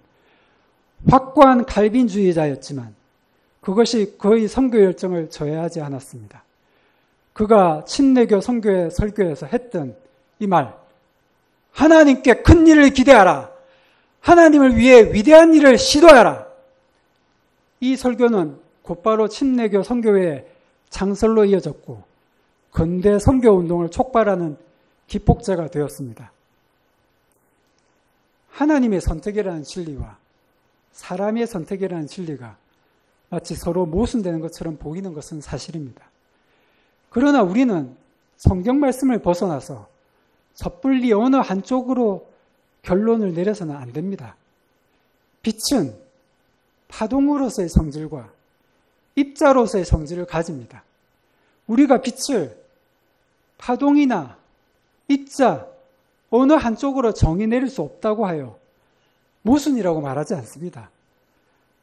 확고한 칼빈주의자였지만 그것이 그의 선교 열정을 저해하지 않았습니다. 그가 침례교 선교회 설교에서 했던 이 말, 하나님께 큰 일을 기대하라. 하나님을 위해 위대한 일을 시도하라. 이 설교는 곧바로 침례교 선교회의 창설로 이어졌고 근대 선교운동을 촉발하는 기폭제가 되었습니다. 하나님의 선택이라는 진리와 사람의 선택이라는 진리가 마치 서로 모순되는 것처럼 보이는 것은 사실입니다. 그러나 우리는 성경 말씀을 벗어나서 섣불리 어느 한쪽으로 결론을 내려서는 안 됩니다. 빛은 파동으로서의 성질과 입자로서의 성질을 가집니다. 우리가 빛을 파동이나 입자 어느 한쪽으로 정의 내릴 수 없다고 하여 모순이라고 말하지 않습니다.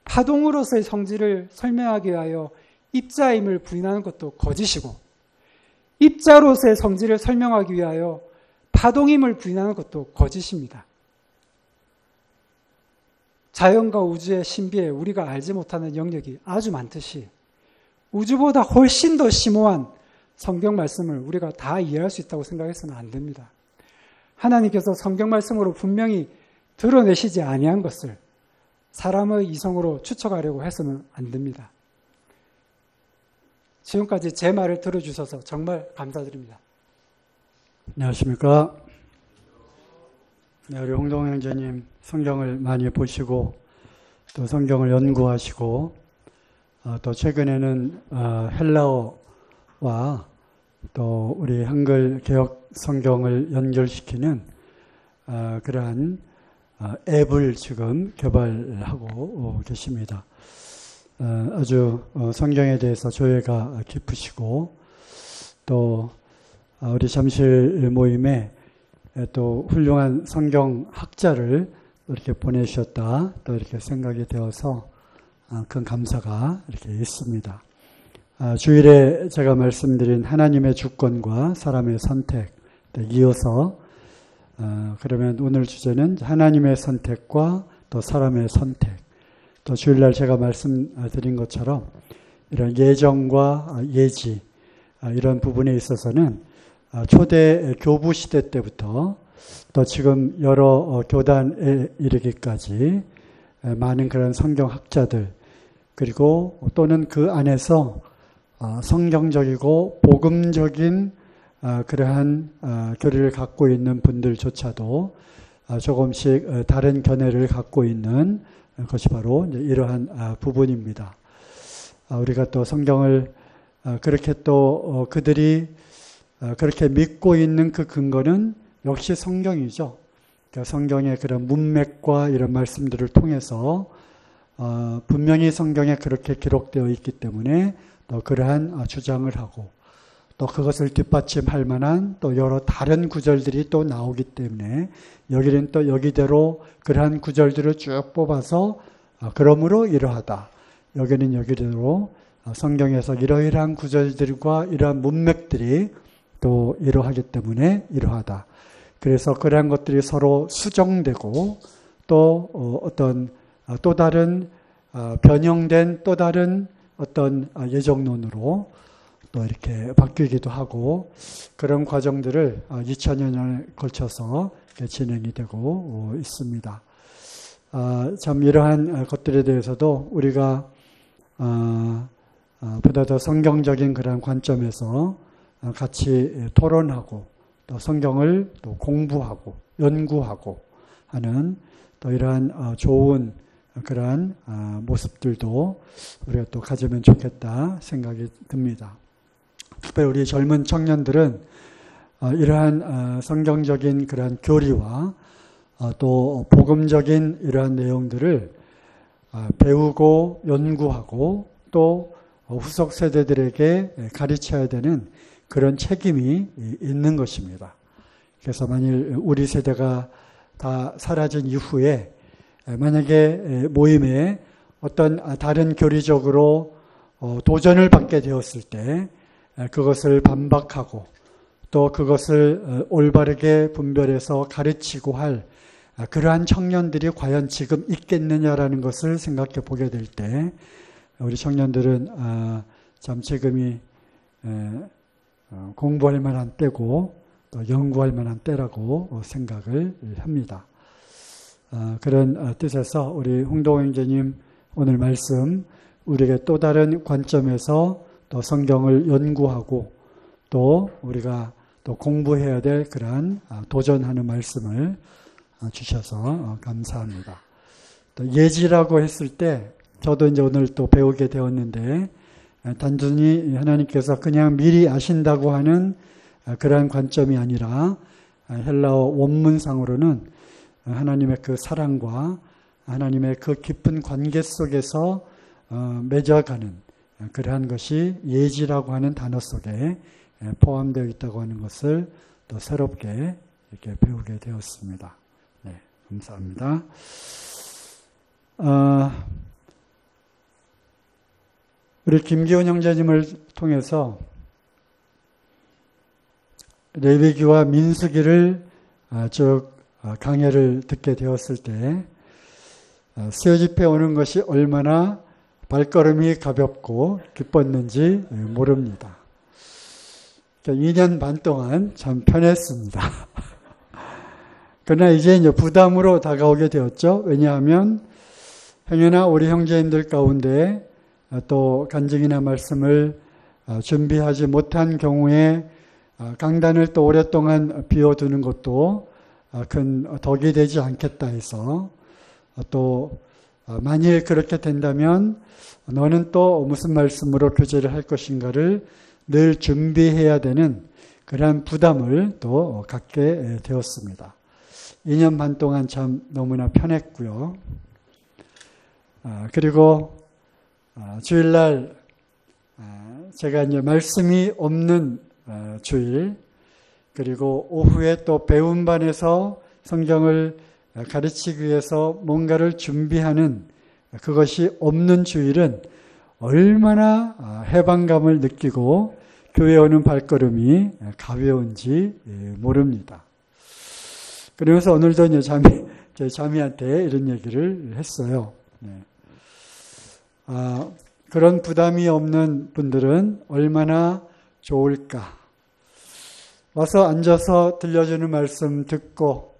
파동으로서의 성질을 설명하기 위하여 입자임을 부인하는 것도 거짓이고 입자로서의 성질을 설명하기 위하여 파동임을 부인하는 것도 거짓입니다. 자연과 우주의 신비에 우리가 알지 못하는 영역이 아주 많듯이 우주보다 훨씬 더 심오한 성경 말씀을 우리가 다 이해할 수 있다고 생각해서는 안 됩니다. 하나님께서 성경 말씀으로 분명히 드러내시지 아니한 것을 사람의 이성으로 추측하려고 해서는 안 됩니다. 지금까지 제 말을 들어주셔서 정말 감사드립니다. 안녕하십니까. 네, 우리 홍동 형제님 성경을 많이 보시고 또 성경을 연구하시고 또 최근에는 헬라어와 또 우리 한글 개역 성경을 연결시키는 그러한 앱을 지금 개발하고 계십니다. 아주 성경에 대해서 조예가 깊으시고 또 우리 잠실 모임에 또 훌륭한 성경 학자를 이렇게 보내주셨다 또 이렇게 생각이 되어서 큰 감사가 이렇게 있습니다. 주일에 제가 말씀드린 하나님의 주권과 사람의 선택 이어서 그러면 오늘 주제는 하나님의 선택과 또 사람의 선택 또 주일날 제가 말씀드린 것처럼 이런 예정과 예지 이런 부분에 있어서는 초대 교부 시대 때부터 또 지금 여러 교단에 이르기까지 많은 그런 성경학자들 그리고 또는 그 안에서 성경적이고 복음적인 그러한 교리를 갖고 있는 분들조차도 조금씩 다른 견해를 갖고 있는 것이 바로 이러한 부분입니다. 우리가 또 성경을 그렇게 또 그들이 그렇게 믿고 있는 그 근거는 역시 성경이죠. 성경의 그런 문맥과 이런 말씀들을 통해서 분명히 성경에 그렇게 기록되어 있기 때문에 또 그러한 주장을 하고 또 그것을 뒷받침할 만한 또 여러 다른 구절들이 또 나오기 때문에 여기는 또 여기대로 그러한 구절들을 쭉 뽑아서 그러므로 이러하다. 여기는 여기대로 성경에서 이러이러한 구절들과 이러한 문맥들이 또 이러하기 때문에 이러하다. 그래서 그러한 것들이 서로 수정되고 또 어떤 또 다른 변형된 또 다른 어떤 예정론으로 또 이렇게 바뀌기도 하고 그런 과정들을 2000여 년에 걸쳐서 진행이 되고 있습니다. 참 이러한 것들에 대해서도 우리가 보다 더 성경적인 그런 관점에서 같이 토론하고 또 성경을 또 공부하고 연구하고 하는 또 이러한 좋은 그러한 모습들도 우리가 또 가지면 좋겠다 생각이 듭니다. 특별히 우리 젊은 청년들은 이러한 성경적인 그러한 교리와 또 복음적인 이러한 내용들을 배우고 연구하고 또 후속 세대들에게 가르쳐야 되는 그런 책임이 있는 것입니다. 그래서 만일 우리 세대가 다 사라진 이후에 만약에 모임에 어떤 다른 교리적으로 도전을 받게 되었을 때 그것을 반박하고 또 그것을 올바르게 분별해서 가르치고 할 그러한 청년들이 과연 지금 있겠느냐라는 것을 생각해 보게 될 때 우리 청년들은 참 지금이 공부할 만한 때고 또 연구할 만한 때라고 생각을 합니다. 그런 뜻에서 우리 홍동 형제님 오늘 말씀 우리에게 또 다른 관점에서 또 성경을 연구하고 또 우리가 또 공부해야 될 그러한 도전하는 말씀을 주셔서 감사합니다. 또 예지라고 했을 때 저도 이제 오늘 또 배우게 되었는데 단순히 하나님께서 그냥 미리 아신다고 하는 그러한 관점이 아니라 헬라어 원문상으로는 하나님의 그 사랑과 하나님의 그 깊은 관계 속에서 맺어가는 그러한 것이 예지라고 하는 단어 속에 포함되어 있다고 하는 것을 또 새롭게 이렇게 배우게 되었습니다. 네, 감사합니다. 우리 김기훈 형제님을 통해서 레위기와 민수기를 쭉 강해를 듣게 되었을 때 수요 집회 오는 것이 얼마나 발걸음이 가볍고 기뻤는지 모릅니다. 2년 반 동안 참 편했습니다. 그러나 이제 부담으로 다가오게 되었죠. 왜냐하면 행여나 우리 형제님들 가운데 또 간증이나 말씀을 준비하지 못한 경우에 강단을 또 오랫동안 비워두는 것도 큰 덕이 되지 않겠다 해서 또 만일 그렇게 된다면 너는 또 무슨 말씀으로 교제를 할 것인가를 늘 준비해야 되는 그러한 부담을 또 갖게 되었습니다. 2년 반 동안 참 너무나 편했고요. 그리고 주일날 제가 이제 말씀이 없는 주일, 그리고 오후에 또 배움반에서 성경을 가르치기 위해서 뭔가를 준비하는 그것이 없는 주일은 얼마나 해방감을 느끼고 교회에 오는 발걸음이 가벼운지 모릅니다. 그러면서 오늘도 이제 제 자매한테 이런 얘기를 했어요. 그런 부담이 없는 분들은 얼마나 좋을까. 와서 앉아서 들려주는 말씀 듣고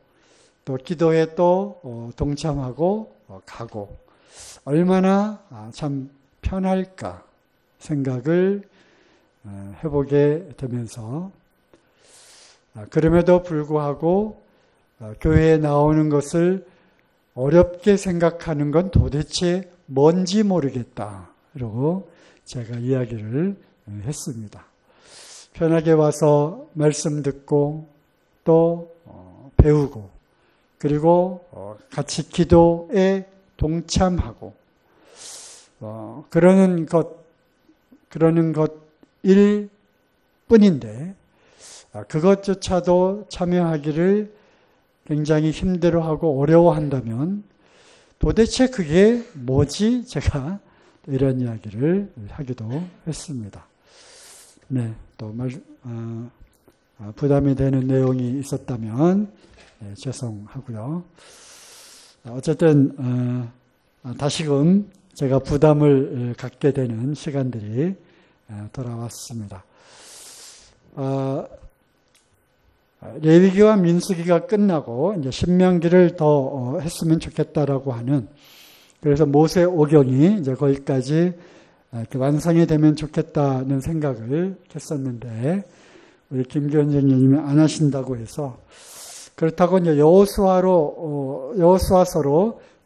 또 기도에 또 동참하고 가고 얼마나 참 편할까 생각을 해보게 되면서 그럼에도 불구하고 교회에 나오는 것을 어렵게 생각하는 건 도대체 뭔지 모르겠다. 이러고 제가 이야기를 했습니다. 편하게 와서 말씀 듣고 또 배우고 그리고 같이 기도에 동참하고 그러는 것일 뿐인데 그것조차도 참여하기를 굉장히 힘들어하고 어려워한다면 도대체 그게 뭐지? 제가 이런 이야기를 하기도 했습니다. 네, 또 부담이 되는 내용이 있었다면 죄송하고요. 어쨌든 다시금 제가 부담을 갖게 되는 시간들이 돌아왔습니다. 레위기와 민수기가 끝나고 이제 신명기를 더 했으면 좋겠다라고 하는, 그래서 모세 오경이 이제 거기까지 완성이 되면 좋겠다는 생각을 했었는데 우리 김기현 선생님이 안 하신다고 해서, 그렇다고 이제 여호수아서로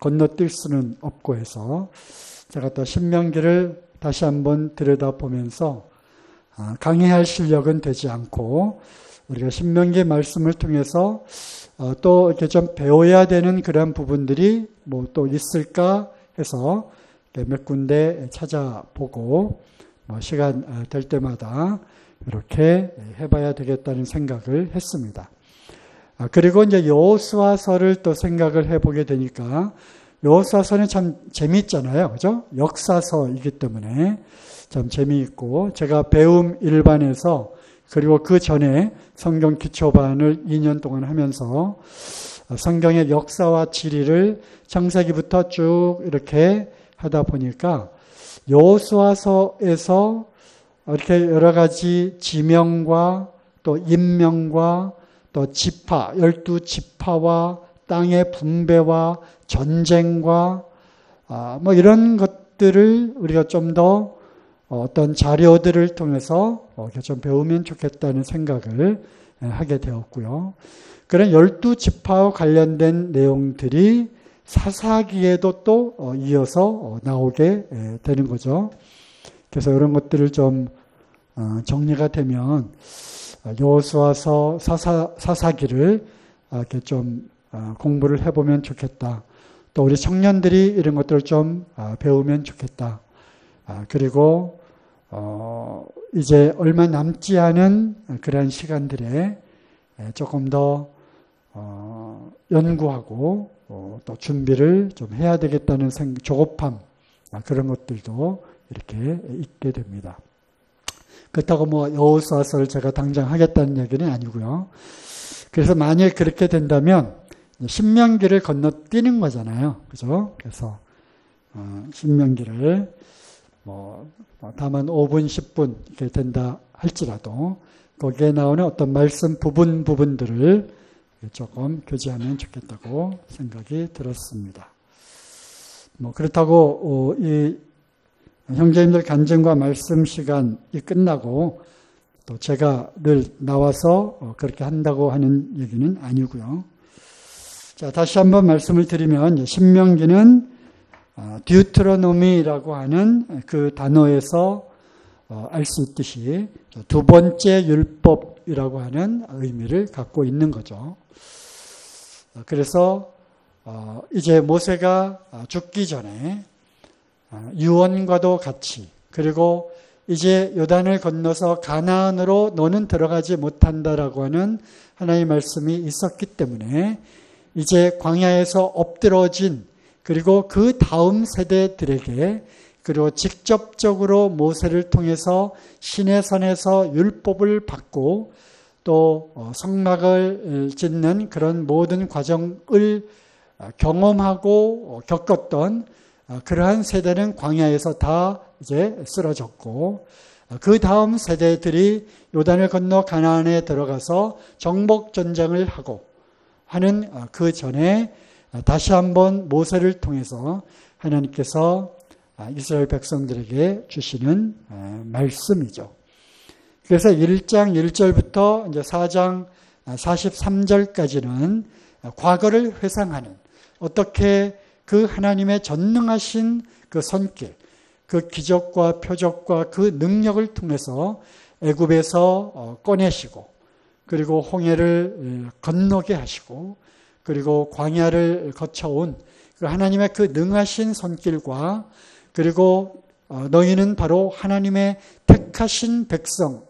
건너뛸 수는 없고 해서 제가 또 신명기를 다시 한번 들여다보면서 강의할 실력은 되지 않고 우리가 신명기 말씀을 통해서 또 이렇게 좀 배워야 되는 그런 부분들이 뭐 또 있을까 해서 몇 군데 찾아보고 시간 될 때마다 이렇게 해봐야 되겠다는 생각을 했습니다. 그리고 이제 여호수아서를 또 생각을 해보게 되니까 여호수아서는 참 재미있잖아요, 그죠? 역사서이기 때문에 참 재미있고, 제가 배움 일반에서 그리고 그 전에 성경 기초반을 2년 동안 하면서 성경의 역사와 지리를 창세기부터 쭉 이렇게 하다 보니까 여호수아서에서 이렇게 여러 가지 지명과 또 인명과 또 지파, 12지파와 땅의 분배와 전쟁과 뭐 이런 것들을 우리가 좀 더 어떤 자료들을 통해서 좀 배우면 좋겠다는 생각을 하게 되었고요. 그런 12지파와 관련된 내용들이 사사기에도 또 이어서 나오게 되는 거죠. 그래서 이런 것들을 좀 정리가 되면 여호수아서 사사기를 이렇게 좀 공부를 해보면 좋겠다. 또 우리 청년들이 이런 것들을 좀 배우면 좋겠다. 그리고 이제 얼마 남지 않은 그러한 시간들에 조금 더 연구하고 또 준비를 좀 해야 되겠다는 조급함, 그런 것들도 이렇게 있게 됩니다. 그렇다고 뭐 여호수아서를 제가 당장 하겠다는 얘기는 아니고요. 그래서 만일 그렇게 된다면 신명기를 건너뛰는 거잖아요. 그죠? 그래서 신명기를 다만 5분, 10분 이렇게 된다 할지라도 거기에 나오는 어떤 말씀 부분들을 조금 교제하면 좋겠다고 생각이 들었습니다. 그렇다고 이 형제님들 간증과 말씀 시간이 끝나고 또 제가 늘 나와서 그렇게 한다고 하는 얘기는 아니고요. 자, 다시 한번 말씀을 드리면 신명기는 듀트로노미라고 하는 그 단어에서 알 수 있듯이 두 번째 율법이라고 하는 의미를 갖고 있는 거죠. 그래서 이제 모세가 죽기 전에 유언과도 같이, 그리고 이제 요단을 건너서 가나안으로 너는 들어가지 못한다라고 하는 하나님의 말씀이 있었기 때문에 이제 광야에서 엎드러진, 그리고 그 다음 세대들에게, 그리고 직접적으로 모세를 통해서 시내산에서 율법을 받고 또 성막을 짓는 그런 모든 과정을 경험하고 겪었던 그러한 세대는 광야에서 다 이제 쓰러졌고, 그 다음 세대들이 요단을 건너 가나안에 들어가서 정복 전쟁을 하고 하는 그 전에 다시 한번 모세를 통해서 하나님께서 이스라엘 백성들에게 주시는 말씀이죠. 그래서 1장 1절부터 이제 4장 43절까지는 과거를 회상하는, 어떻게 그 하나님의 전능하신 그 손길, 그 기적과 표적과 그 능력을 통해서 애굽에서 꺼내시고, 그리고 홍해를 건너게 하시고, 그리고 광야를 거쳐온 그 하나님의 그 능하신 손길과, 그리고 너희는 바로 하나님의 택하신 백성,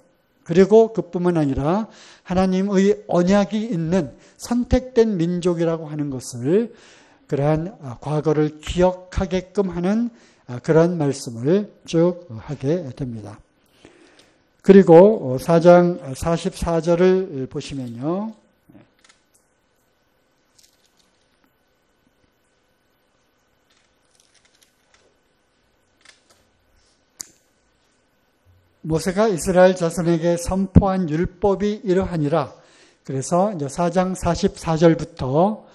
그리고 그뿐만 아니라 하나님의 언약이 있는 선택된 민족이라고 하는 것을, 그러한 과거를 기억하게끔 하는 그런 말씀을 쭉 하게 됩니다. 그리고 4장 44절을 보시면요. 모세가 이스라엘 자손에게 선포한 율법이 이러하니라. 그래서 이제 4장 44절부터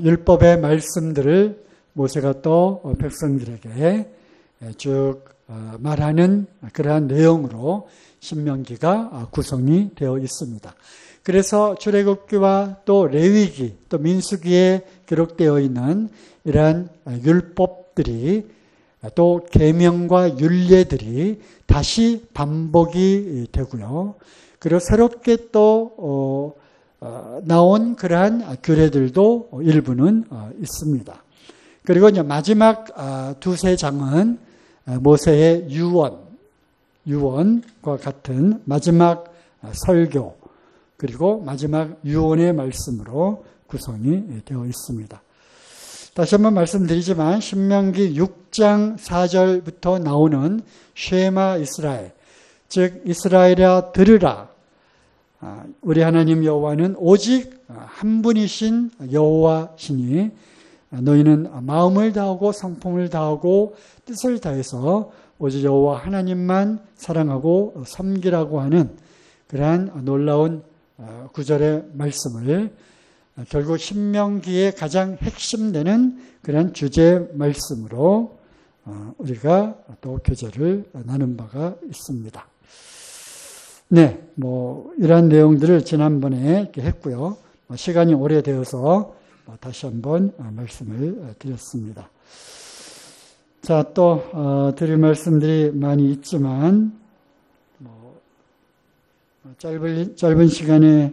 율법의 말씀들을 모세가 또 백성들에게 쭉 말하는 그러한 내용으로 신명기가 구성이 되어 있습니다. 그래서 출애굽기와 또 레위기, 또 민수기에 기록되어 있는 이러한 율법들이, 또 계명과 율례들이 다시 반복이 되고요. 그리고 새롭게 또 나온 그러한 규례들도 일부는 있습니다. 그리고 이제 마지막 두세 장은 모세의 유언과 같은 마지막 설교, 그리고 마지막 유언의 말씀으로 구성이 되어 있습니다. 다시 한번 말씀드리지만 신명기 6장 4절부터 나오는 쉐마 이스라엘, 즉 이스라엘아 들으라. 우리 하나님 여호와는 오직 한 분이신 여호와시니 너희는 마음을 다하고 성품을 다하고 뜻을 다해서 오직 여호와 하나님만 사랑하고 섬기라고 하는 그러한 놀라운 구절의 말씀을, 결국 신명기의 가장 핵심되는 그런 주제 말씀으로 우리가 또 교제를 나눈 바가 있습니다. 네, 이러한 내용들을 지난번에 이렇게 했고요. 시간이 오래되어서 다시 한번 말씀을 드렸습니다. 자, 또 드릴 말씀들이 많이 있지만 짧은 시간에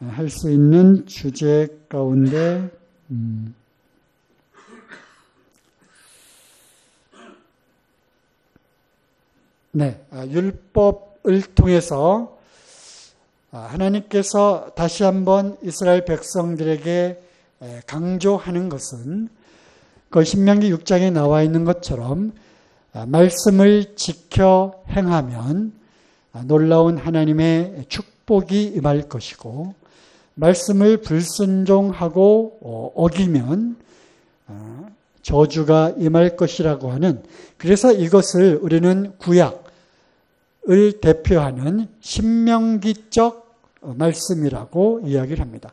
할 수 있는 주제 가운데 율법을 통해서 하나님께서 다시 한번 이스라엘 백성들에게 강조하는 것은 그 신명기 6장에 나와 있는 것처럼 말씀을 지켜 행하면 놀라운 하나님의 축복이 임할 것이고 말씀을 불순종하고 어기면 저주가 임할 것이라고 하는, 그래서 이것을 우리는 구약을 대표하는 신명기적 말씀이라고 이야기를 합니다.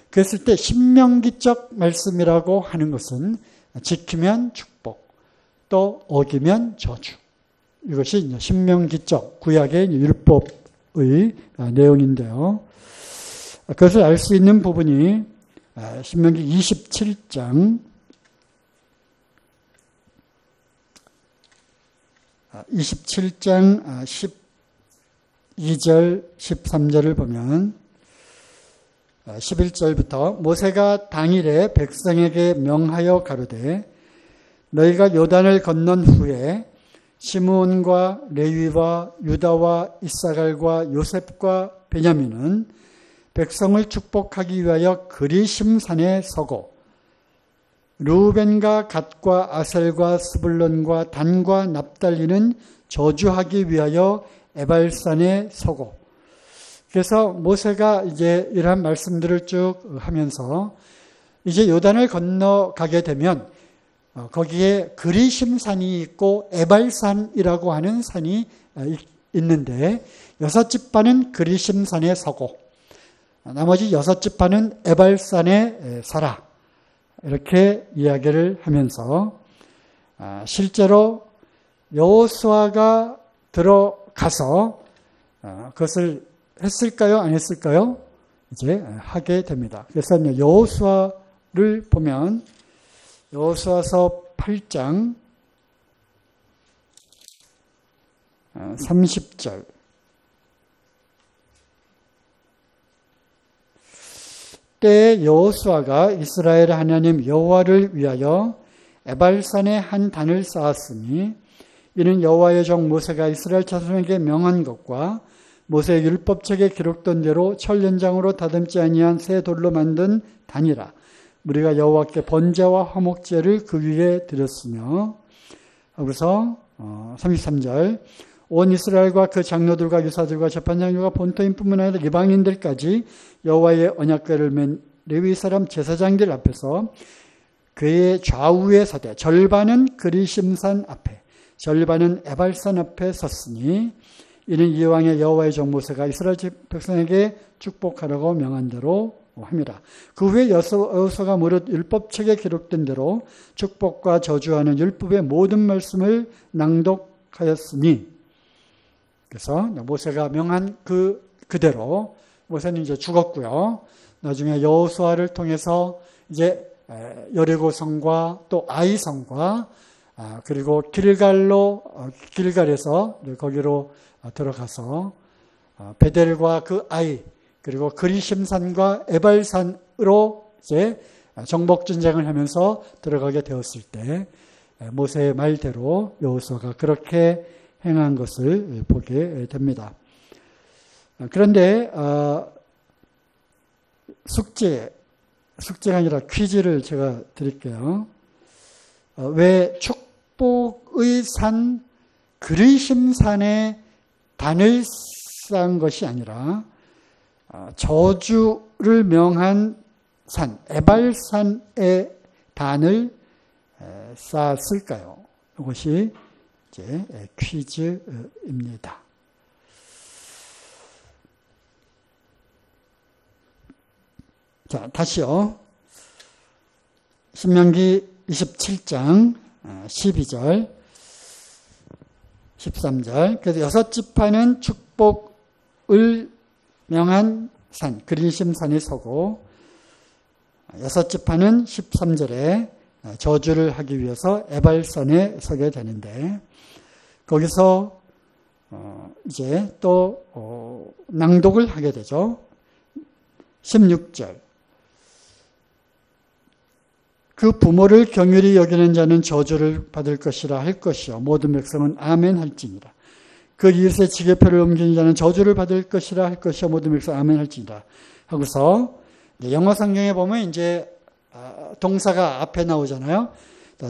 그랬을 때 신명기적 말씀이라고 하는 것은 지키면 축복, 또 어기면 저주. 이것이 신명기적 구약의 율법의 내용인데요. 그것을 알 수 있는 부분이 신명기 27장 12절 13절을 보면 11절부터 모세가 당일에 백성에게 명하여 가로되 너희가 요단을 건넌 후에 시므온과 레위와 유다와 이사갈과 요셉과 베냐민은 백성을 축복하기 위하여 그리심산에 서고 르우벤과 갓과 아셀과 스불론과 단과 납달리는 저주하기 위하여 에발산에 서고. 그래서 모세가 이제 이러한 말씀들을 쭉 하면서 이제 요단을 건너가게 되면 거기에 그리심산이 있고 에발산이라고 하는 산이 있는데 6지파는 그리심산에 서고 나머지 6지파는 에발산에 서라. 이렇게 이야기를 하면서 실제로 여호수아가 들어가서 그것을 했을까요? 안 했을까요? 이제 하게 됩니다. 그래서 여호수아를 보면 여호수아서 8장 30절 때에 여호수아가 이스라엘 하나님 여호와를 위하여 에발산에 한 단을 쌓았으니 이는 여호와의 종 모세가 이스라엘 자손에게 명한 것과 모세의 율법책에 기록된 대로 철 연장으로 다듬지 아니한 새 돌로 만든 단이라. 우리가 여호와께 번제와 화목제를 그 위에 드렸으며 하고서 33절 온 이스라엘과 그 장로들과 유사들과 재판장들과 본토인뿐만 아니라 이방인들까지 여호와의 언약궤를 맨 레위 사람 제사장들 앞에서 그의 좌우에 서되 절반은 그리심산 앞에 절반은 에발산 앞에 섰으니 이는 이왕에 여호와의 종 모세가 이스라엘 백성에게 축복하라고 명한 대로 합니다. 그 후에 여호수아가 무릇 율법책에 기록된 대로 축복과 저주하는 율법의 모든 말씀을 낭독하였으니 그래서 모세가 명한 그대로 모세는 이제 죽었고요. 나중에 여호수아를 통해서 이제 여리고성과 또 아이성과 그리고 길갈에서 거기로 들어가서 베델과 그 아이 그리고 그리심산과 에발산으로 이제 정복 전쟁을 하면서 들어가게 되었을 때 모세의 말대로 여호수아가 그렇게 행한 것을 보게 됩니다. 그런데 숙제가 아니라 퀴즈를 제가 드릴게요. 왜 축복의 산 그리심산에 단을 쌓은 것이 아니라 저주를 명한 산 에발산에 단을 쌓았을까요? 이것이 이제 퀴즈입니다. 자, 다시요. 신명기 27장 12절 13절. 그래서 6지파는 축복을 명한 산 그리심산에 서고 6지파는 13절에 저주를 하기 위해서 에발산에 서게 되는데 거기서 이제 또 낭독을 하게 되죠. 16절. 그 부모를 경휼히 여기는 자는 저주를 받을 것이라 할 것이요 모든 백성은 아멘 할지니라. 그 이웃의 지게표를 옮기는 자는 저주를 받을 것이라 할 것이요 모든 백성은 아멘 할지니라. 하고서 영어 성경에 보면 이제 동사가 앞에 나오잖아요.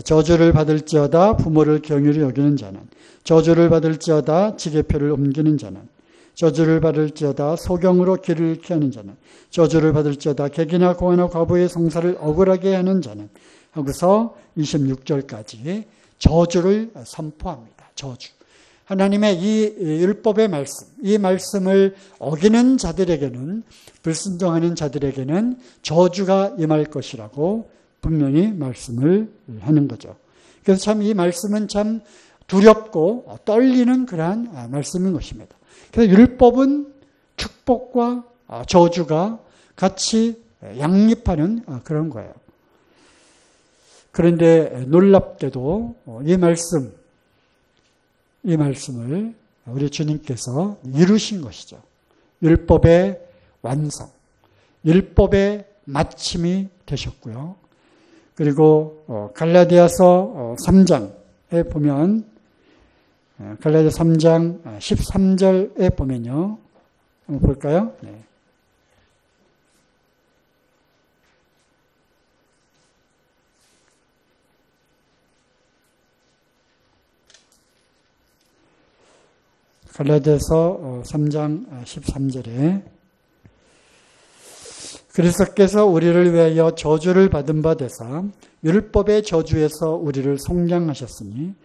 저주를 받을지어다 부모를 경휼히 여기는 자는, 저주를 받을지어다 지게표를 옮기는 자는, 저주를 받을지어다 소경으로 길을 잃게 하는 자는, 저주를 받을지어다 객이나 고아나 과부의 성사를 억울하게 하는 자는, 하고서 26절까지 저주를 선포합니다. 저주. 하나님의 이 율법의 말씀, 이 말씀을 어기는 자들에게는, 불순종하는 자들에게는 저주가 임할 것이라고 분명히 말씀을 하는 거죠. 그래서 참 이 말씀은 참 두렵고 떨리는 그러한 말씀인 것입니다. 그래서 율법은 축복과 저주가 같이 양립하는 그런 거예요. 그런데 놀랍게도 이 말씀을 우리 주님께서 이루신 것이죠. 율법의 완성, 율법의 마침이 되셨고요. 그리고 갈라디아서 3장에 보면, 갈라디아 3장 13절에 보면요. 한번 볼까요? 네. 갈라디아서 3장 13절에 그리스도께서 우리를 위하여 저주를 받은 바 되사 율법의 저주에서 우리를 속량하셨으니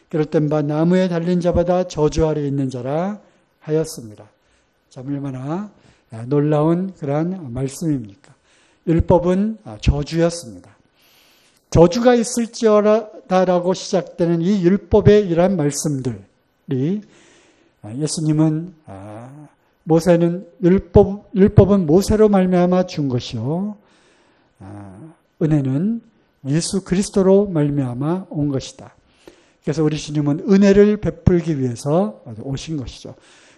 그릇된 바 나무에 달린 자보다 저주 아래 있는 자라 하였습니다. 참 얼마나 놀라운 그러한 말씀입니까? 율법은 저주였습니다. 저주가 있을지어다라고 시작되는 이 율법의 이러한 말씀들이 예수님은 율법은 모세로 말미암아 준 것이요 은혜는 예수 그리스도로 말미암아 온 것이다. 그래서 우리 주님은 은혜를 베풀기 위해서 오신 것이죠.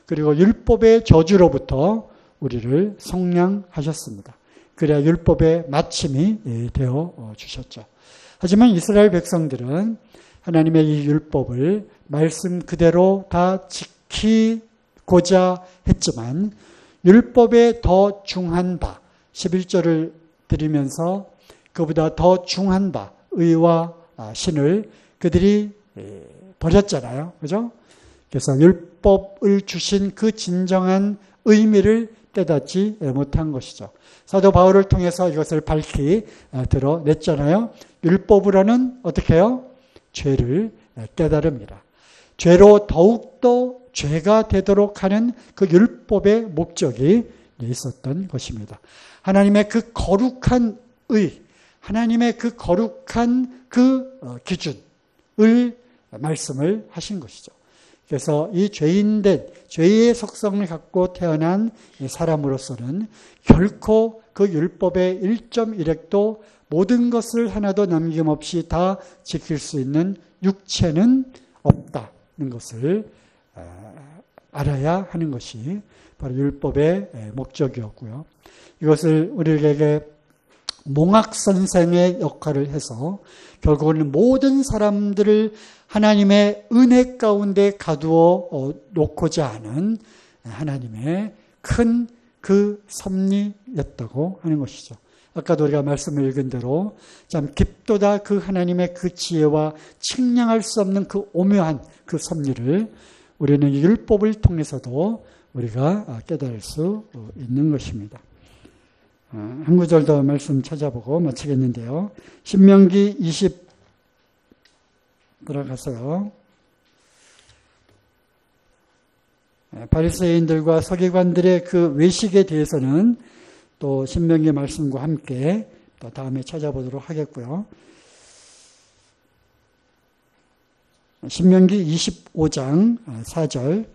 그리고 율법의 저주로부터 우리를 속량하셨습니다. 그래야 율법의 마침이 되어 주셨죠. 하지만 이스라엘 백성들은 하나님의 이 율법을 말씀 그대로 다 지키고자 했지만 율법에 더 중한 바 11절을 드리면서 그보다 더 중한 바 의와 신을 그들이 버렸잖아요. 그죠? 그래서 율법을 주신 그 진정한 의미를 깨닫지 못한 것이죠. 사도 바울을 통해서 이것을 밝히 드러냈잖아요. 율법으로는 어떻게 해요? 죄를 깨달습니다. 죄로 더욱더 죄가 되도록 하는 그 율법의 목적이 있었던 것입니다. 하나님의 그 거룩한 의, 하나님의 그 거룩한 그 기준을 말씀을 하신 것이죠. 그래서 이 죄인된 죄의 속성을 갖고 태어난 사람으로서는 결코 그 율법의 1.1획도 모든 것을 하나도 남김없이 다 지킬 수 있는 육체는 없다는 것을 알아야 하는 것이 바로 율법의 목적이었고요. 이것을 우리에게 몽학 선생의 역할을 해서 결국은 모든 사람들을 하나님의 은혜 가운데 가두어 놓고자 하는 하나님의 큰 그 섭리였다고 하는 것이죠. 아까도 우리가 말씀을 읽은 대로 참 깊도다 그 하나님의 그 지혜와 측량할 수 없는 그 오묘한 그 섭리를 우리는 율법을 통해서도 우리가 깨달을 수 있는 것입니다. 한 구절 더 말씀 찾아보고 마치겠는데요. 신명기 20 들어가서요. 바리새인들과 서기관들의 그 외식에 대해서는 또 신명기 말씀과 함께 또 다음에 찾아보도록 하겠고요. 신명기 25장 4절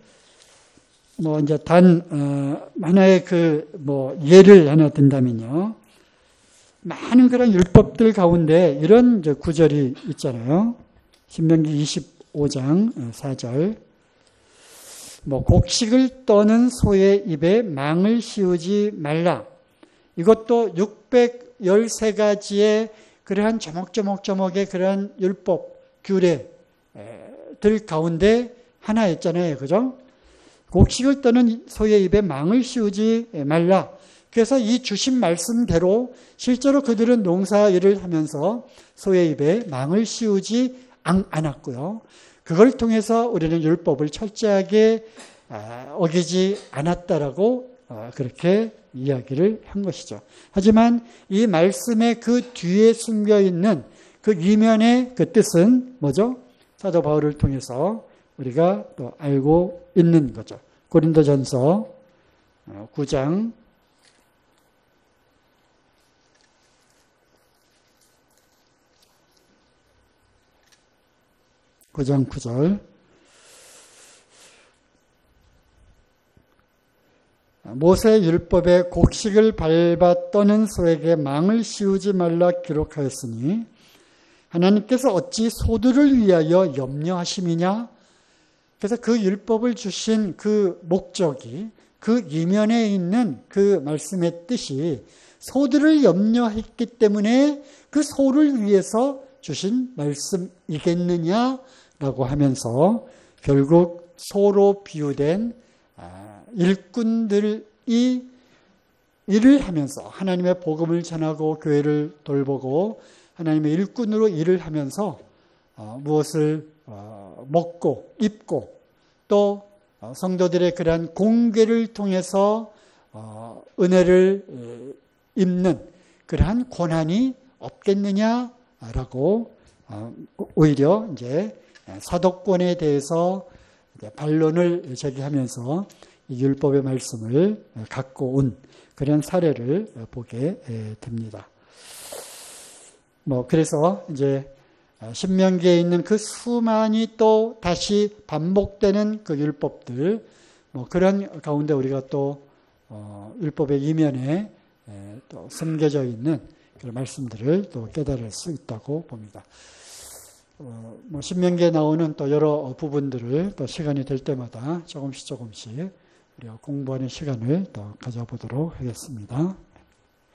이제 하나의 예를 하나 든다면요. 많은 그런 율법들 가운데 이런 구절이 있잖아요. 신명기 25장 4절 곡식을 떠는 소의 입에 망을 씌우지 말라. 이것도 613가지의 그러한 조목조목조목의 그러한 율법, 규례들 가운데 하나였잖아요. 그죠? 곡식을 떠는 소의 입에 망을 씌우지 말라. 그래서 이 주신 말씀대로 실제로 그들은 농사 일을 하면서 소의 입에 망을 씌우지 않았고요. 그걸 통해서 우리는 율법을 철저하게 어기지 않았다라고 그렇게 이야기를 한 것이죠. 하지만 이 말씀의 그 뒤에 숨겨 있는 그 이면의 그 뜻은 뭐죠? 사도 바울을 통해서 우리가 또 알고 있는 거죠. 고린도전서 9장 9절 모세 율법에 곡식을 밟아 떠는 소에게 망을 씌우지 말라 기록하였으니 하나님께서 어찌 소들을 위하여 염려하심이냐. 그래서 그 율법을 주신 그 목적이 그 이면에 있는 그 말씀의 뜻이 소들을 염려했기 때문에 그 소를 위해서 주신 말씀이겠느냐라고 하면서 결국 소로 비유된 일꾼들이 일을 하면서 하나님의 복음을 전하고 교회를 돌보고 하나님의 일꾼으로 일을 하면서 무엇을 먹고 입고 또 성도들의 그러한 공개를 통해서 은혜를 입는 그러한 권한이 없겠느냐라고 오히려 이제 사도권에 대해서 반론을 제기하면서 이 율법의 말씀을 갖고 온 그런 사례를 보게 됩니다. 그래서 이제 신명기에 있는 그 수많이 또 다시 반복되는 그 율법들, 그런 가운데 우리가 또 율법의 이면에 또 숨겨져 있는 그런 말씀들을 또 깨달을 수 있다고 봅니다. 신명기에 나오는 또 여러 부분들을 또 시간이 될 때마다 조금씩 우리가 공부하는 시간을 또 가져보도록 하겠습니다.